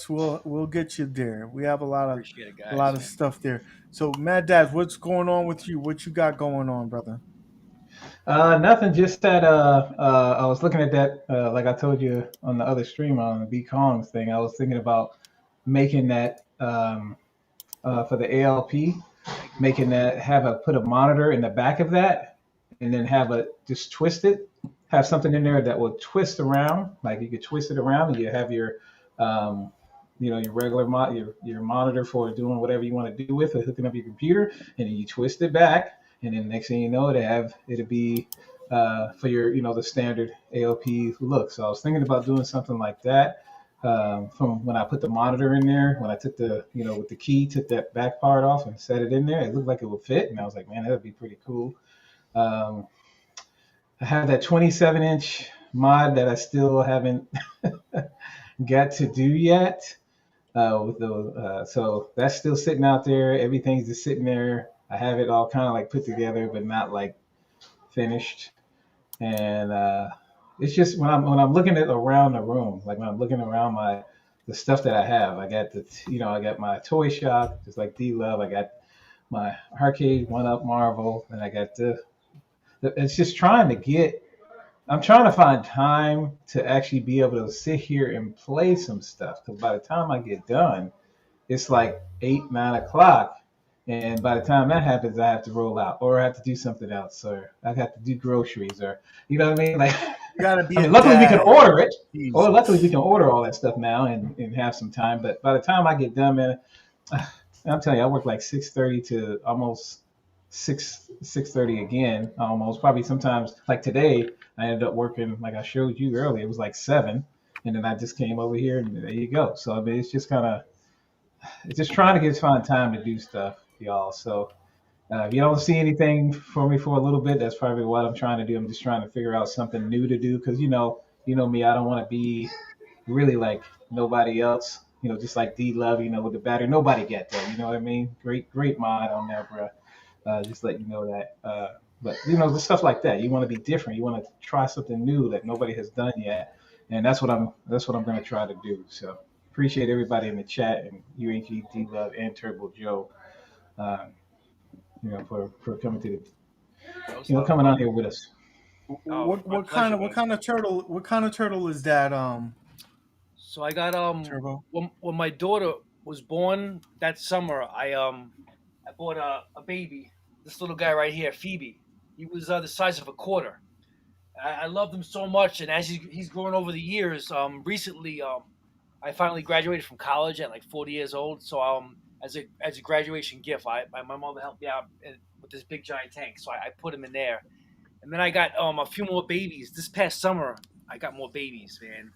we'll get you there. We have Appreciate it, a lot guys. of stuff there. So, Mad Dad, what's going on with you? What you got going on, brother? Nothing. Just that. I was looking at that. Like I told you on the other stream on the B Kongs thing. I was thinking about making that for the ALP, making that have a put a monitor in the back of that, and then have a just twist it. Have something in there that will twist around. Like you could twist it around, and you have your um, your regular your monitor for doing whatever you want to do with it, hooking up your computer, and then you twist it back, and then next thing you know, it'll be for your the standard ALP look. So I was thinking about doing something like that. From when I put the monitor in there, when I took the with the key, took that back part off and set it in there, it looked like it would fit, and I was like, man, that'd be pretty cool. Um, I have that 27-inch mod that I still haven't got to do yet. With the so that's still sitting out there. Everything's just sitting there. I have it all kind of like put together, but not like finished. And it's just when I'm looking at around the room, like when I'm looking around the stuff that I have, I got I got my toy shop, just like D Love. I got my arcade one up Marvel, and I got it's just trying to get. I'm trying to find time to actually be able to sit here and play some stuff. Because by the time I get done, it's like 8, 9 o'clock. And by the time that happens, I have to roll out, or I have to do something else, or I have to do groceries, or you know what I mean? Like, You gotta be I a mean, luckily we can dad. order it, or luckily we Jesus. can order all that stuff now and have some time. But by the time I get done, man, I'm telling you, I work like 6:30 to almost 6:30 again, almost probably sometimes like today. I ended up working like I showed you earlier. It was like 7, and then I just came over here, and there you go. So I mean, it's just kind of it's just trying to find time to do stuff, y'all. So if you don't see anything for me for a little bit, that's probably what I'm trying to do. I'm just trying to figure out something new to do because you know me, I don't want to be really like nobody else. just like D Love, with the battery. Nobody get that. You know what I mean? Great mod on there, bro. Just let you know that. But the stuff like that. You want to be different. You want to try something new that nobody has done yet, and that's what I'm going to try to do. So appreciate everybody in the chat and UHG, D Love, and Turbo Joe. Um, for coming to That was the, coming on here with us. Oh, my What pleasure, kind of man. turtle is that? So I got Turbo. when my daughter was born that summer, I bought a baby, this little guy right here, Phoebe. He was the size of a quarter. I loved him so much, and as he's grown over the years, recently I finally graduated from college at like 40 years old. So as a graduation gift, my mother helped me out with this big giant tank. So I put him in there, and then I got a few more babies. This past summer, I got more babies, man.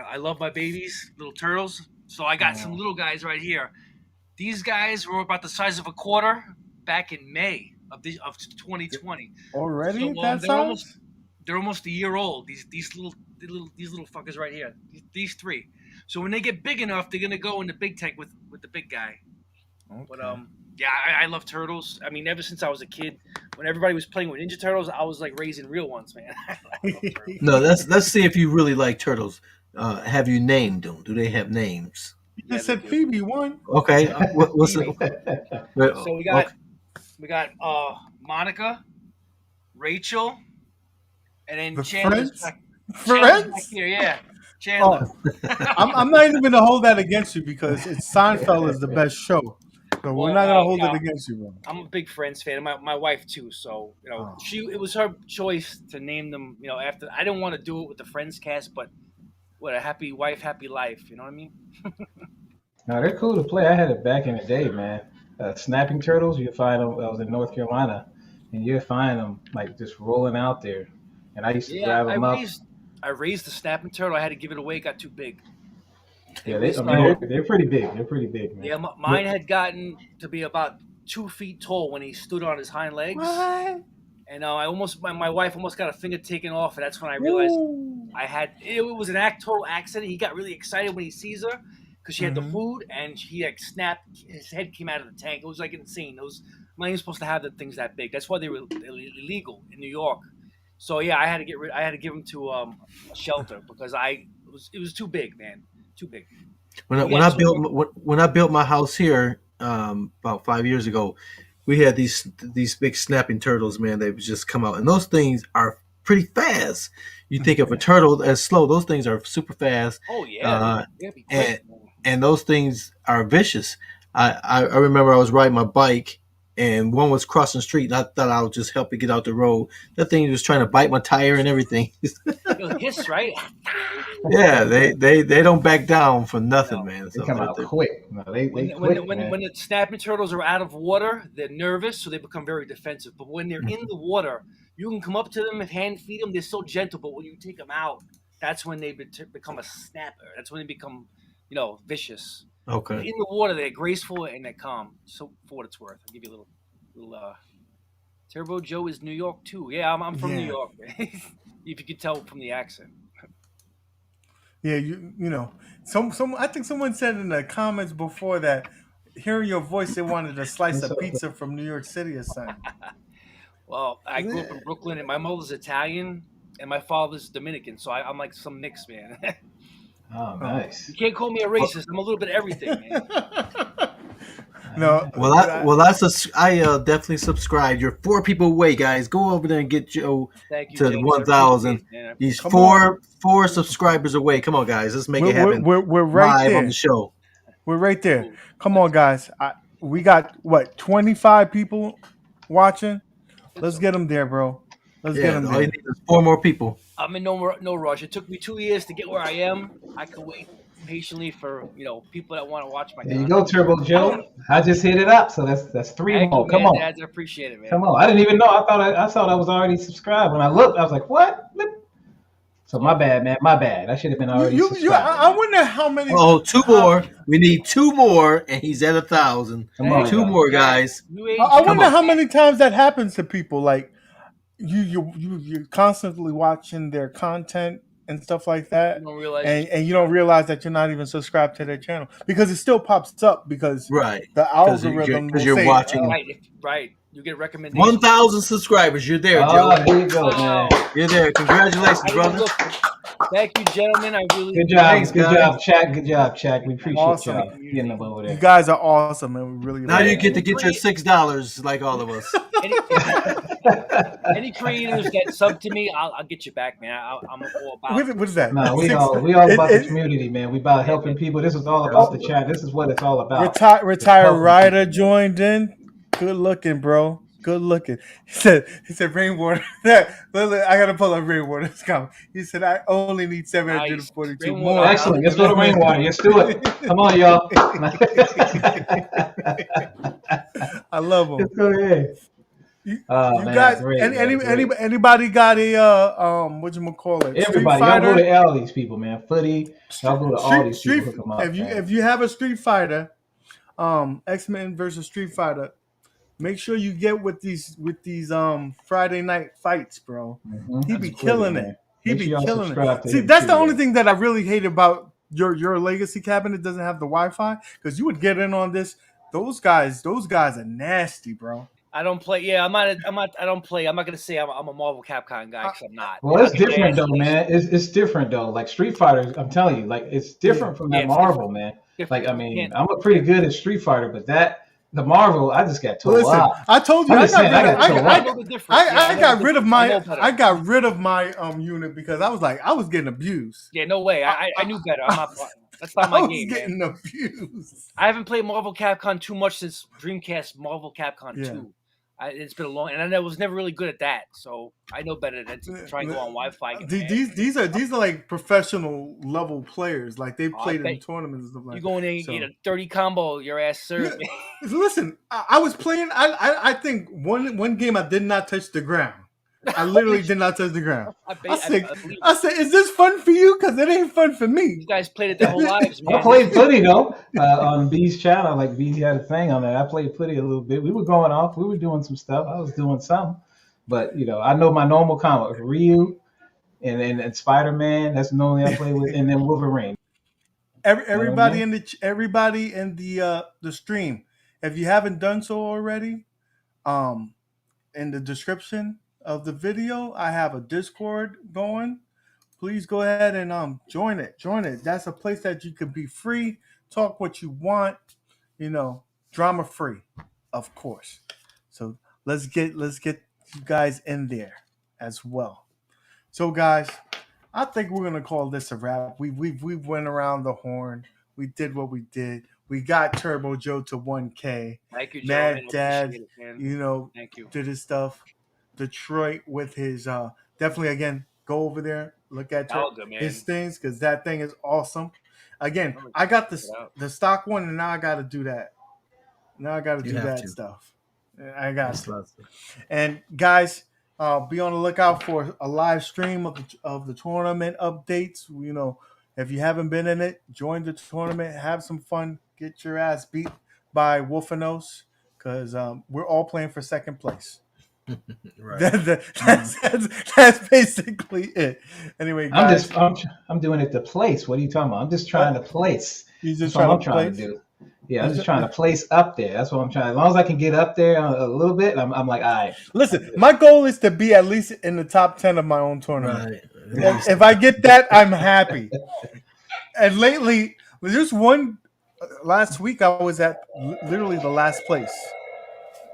I love my babies, little turtles. So I got some little guys right here. These guys were about the size of a quarter back in May of 2020. Already So that size? they're almost a year old. These little fuckers right here. These three. So when they get big enough, they're gonna go in the big tank with the big guy. Okay. But yeah, I love turtles. I mean, ever since I was a kid, when everybody was playing with Ninja Turtles, I was like raising real ones, man. I love turtles. No, let's see if you really like turtles. Have you named them? Do they have names? You Yeah, just they said do. Phoebe one. Okay. What's Phoebe. it? So Okay. we got Monica, Rachel, and then The Chandler's Friends? Chandler's back Friends? here, yeah. Oh, Chandler. I'm not even gonna hold that against you because Seinfeld is the best show. So we're Well, not gonna hold it against you, bro. I'm a big Friends fan. My wife too. So Oh. it was her choice to name them. After I didn't want to do it with the Friends cast, but what a happy wife, happy life. You know what I mean? No, they're cool to play. I had it back in the day, man. Snapping turtles, you find them. I was in North Carolina, and you find them like just rolling out there. And I used to Yeah, grab them up. I raised the snapping turtle. I had to give it away. It got too big. It Yeah, was I mean, they're pretty big. They're pretty big, man. yeah. Mine had gotten to be about 2 feet tall when he stood on his hind legs. What? And my wife almost got a finger taken off, and that's when I realized Ooh. it was an total accident. He got really excited when he sees her because she had the Mhm. food, and he like snapped. His head came out of the tank. It was like insane. It was I'm not even supposed to have the things that big. That's why they were illegal in New York. So yeah, I had to give him to a shelter because it was too big, man, too big. When I, We when got I two built more. when I built my house here about 5 years ago, we had these big snapping turtles, man. They would just come out, and those things are pretty fast. You think of a turtle as slow; those things are super fast, Oh yeah, uh, they'd be and quick. Man. and those things are vicious. I remember I was riding my bike, and one was crossing the street, and I thought I would just help it get out the road. That thing was trying to bite my tire and everything. It'll hiss, right? Yeah, they don't back down for nothing, No. man. They So come out quick. No, they When quick, man. when the snapping turtles are out of water, they're nervous, so they become very defensive. But when they're in the water, you can come up to them and hand feed them. They're so gentle, but when you take them out, that's when they become a snapper. That's when they become, vicious. But okay. in the water, they're graceful and they're calm. So for what it's worth, I'll give you a little. Turbo Joe is New York too. Yeah, I'm from New Yeah. York. If you could tell from the accent. Yeah, you know, some I think someone said in the comments before that hearing your voice they wanted a slice It's of so- pizza from New York City or something. Well, I grew up in Brooklyn, and my mother's Italian, and my father's Dominican, so I'm like some mix, man. Oh, nice. You can't call me a racist. I'm a little bit of everything, man. No, I definitely subscribe. You're 4 people away, guys. Go over there and get Joe Thank you, to James. 1,000. He's Come four subscribers away. Come on, guys. Let's make it happen we're right live on there. the show. We're right there. Cool. Come on, guys. We got what 25 people watching. Think Let's so. get them there, bro. Let's get Yeah, them all there. you need is 4 more people. I'm in no rush. It took me 2 years to get where I am. I could wait patiently for people that want to watch my There you content. go, Turbo Joe. I just hit it up, so that's 3 Thank more. you, Come man, on, Dads. I appreciate it, man. come on. I didn't even know. I thought I was already subscribed. When I looked, I was like, what? So my bad, man. My bad. I should have been already subscribed. I wonder how many. Oh, 2 more. We need 2 more, and he's at 1,000. Come on, 2 guys. more, guys. I wonder on. how many times that happens to people. Like you're constantly watching their content, and stuff like You that, don't realize and you don't realize that you're not even subscribed to their channel because it still pops up because Right. the algorithm will You're say, watching right. You get recommendations. 1,000 subscribers. You're there, Joe. Oh, there you go, man. You're there. Congratulations, I didn't brother. look. Thank you, gentlemen. I really Good job, Thanks, good guys. job, Chad. Good job, Chad. We appreciate Awesome. y'all getting them over you there. guys are awesome, and we really Now like you it. get to get your $6 like all of us. Any creators that sub to me, I'll get you back, man. I'm all about. What is that? No, we all about the community, man. We about helping people. This is all about the chat. This is what it's all about. Retired helping rider joined in. Good looking, bro. Good looking. He said rainwater. I gotta pull up rainwater's comment. He said I only need 742 Nice. more. Excellent. Let's go to rainwater. Let's do it. Come on, y'all. I love him. Let's go ahead. You man, guys, great, man, great. anybody got a what you call it? Everybody, y'all go to all these people, man. Footy, y'all go to all these people. Hook them up, if you have a Street Fighter, X-Men versus Street Fighter, make sure you get with these Friday night fights, bro. Mm-hmm. He be killing it. He be killing it. See, him that's too, the only man. thing that I really hate about your legacy cabinet doesn't have the Wi-Fi because you would get in on this. Those guys are nasty, bro. I don't play. Yeah, I don't play. I'm not gonna say I'm a Marvel Capcom guy because I'm not. Well, it's different though, man. It's different though. Like Street Fighter, I'm telling you, like it's different from that Marvel, man. Different. Like I mean, I'm a pretty good at Street Fighter, but the Marvel, I just got told Listen, I told you I got rid of my unit because I was like I was getting abused. Yeah, no way. I knew better. I'm not. That's not my game, getting man. abused. I haven't played Marvel Capcom too much since Dreamcast Marvel Capcom 2. It's been a long, and I was never really good at that, so I know better than to try and go on Wi-Fi. These are like professional level players. Like they've played in tournaments and stuff like that. You go in there and get a 30 combo, your ass served. Listen, I was playing. I think one game I did not touch the ground. I literally did not touch the ground. I said, is this fun for you? Because it ain't fun for me. You guys played it their whole lives, man. I played Footy though on B's channel. Like B had a thing on that. I played Footy a little bit. We were going off. We were doing some stuff. I was doing something, but I know my normal combo: Ryu, and Spider-Man. That's normally I play with, and then Wolverine. Everybody in the stream, if you haven't done so already, in the description of the video, I have a Discord going. Please go ahead and join it. That's a place that you can be free, talk what you want, drama free, of course. So let's get you guys in there as well. So guys, I think we're gonna call this a wrap. We went around the horn. We did what we did. We got Turbo Joe to 1K. Thank you, Mad Dad, Thank you. did his stuff. Detroit with his definitely again go over there, look at his things because that thing is awesome. Again, I got the stock one and now I got to do that. Now I got to do that stuff. I got to. And guys, be on the lookout for a live stream of the tournament updates. If you haven't been in it, join the tournament, have some fun, get your ass beat by Wolfenos because we're all playing for second place. Right. That's basically it. Anyway, guys, I'm doing it to place. What are you talking about? I'm just trying to place. You just trying to do. Yeah, I'm just trying to place up there. That's what I'm trying. As long as I can get up there a little bit, I'm like, all right. Listen, my goal is to be at least in the top 10 of my own tournament. Right. If I get that, I'm happy. And lately, just last week I was at literally the last place.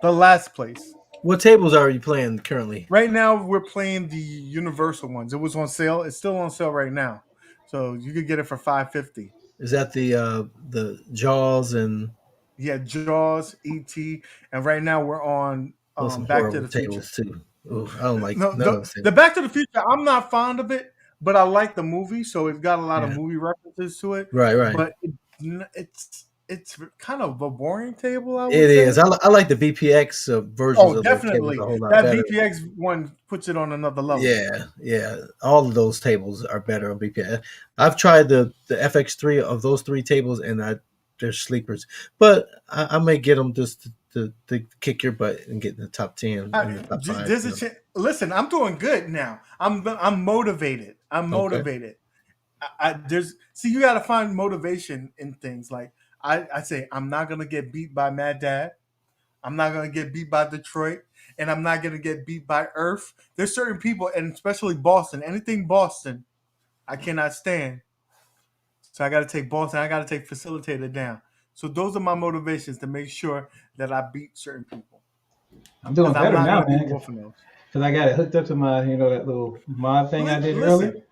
The last place. What tables are you playing currently? Right now, we're playing the Universal ones. It was on sale. It's still on sale right now, so you could get it for $5.50. Is that the Jaws and? Yeah, Jaws, E.T., and right now we're on Back to the Future too. Ooh, I don't like the Back to the Future. I'm not fond of it, but I like the movie, so it's got a lot of movie references to it. Right. But it's kind of a boring table. I would say. Is. I like the VPX versions. Oh, definitely. That VPX one puts it on another level. Yeah. All of those tables are better on VPX. I've tried the FX3 of those three tables, and they're sleepers. But I may get them just to kick your butt and get in the top 10. Listen, I'm doing good now. I'm motivated. I'm Okay. motivated. You got to find motivation in things. Like I say, I'm not gonna get beat by Mad Dad. I'm not gonna get beat by Detroit, and I'm not gonna get beat by Earth. There's certain people, and especially Boston. Anything Boston, I cannot stand. So I got to take Boston. I got to take Facilitator down. So those are my motivations to make sure that I beat certain people. I'm doing 'Cause I'm better not now, gonna be man. wolfing those. Because I got it hooked up to my, that little mod thing I did Listen, earlier.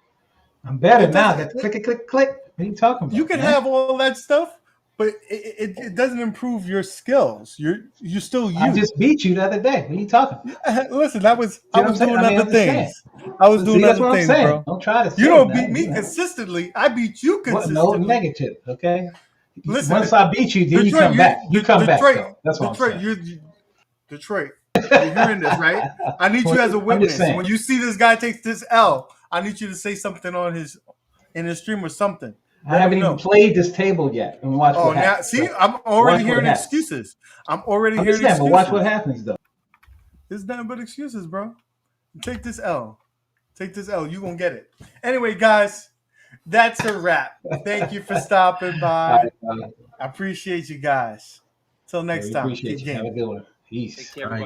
I'm better it now. I doesn't. got the click, click, click. What are you talking about? You can man? have all that stuff, but it doesn't improve your skills. You're still you. I just beat you the other day. What are you talking about? Listen, I was See what I'm doing saying? I mean, other understand. things. I was See, doing that's other what I'm things, saying. bro. Don't try to say You don't that. beat me consistently. I beat you What? consistently. No, negative. Okay. Listen, Once I beat you, then Detroit, you come back. You come back. Detroit, Though. That's what Detroit, I'm saying. Detroit. You're hearing this, right? I need you as a I'm just witness. saying. When you see this guy take this L, I need you to say something in his stream or something. I haven't even played this table yet, and watch what happens. Now see, I'm already Watch what hearing happens. excuses. I'm already I'm hearing just saying, excuses. but watch what happens though. It's nothing but excuses, bro. Take this L. Take this L. You gonna get it. Anyway, guys, that's a wrap. Thank you for stopping by. I appreciate you guys. Till next We time. appreciate Keep you. Have a gaming. good one. Peace. Take care, everybody.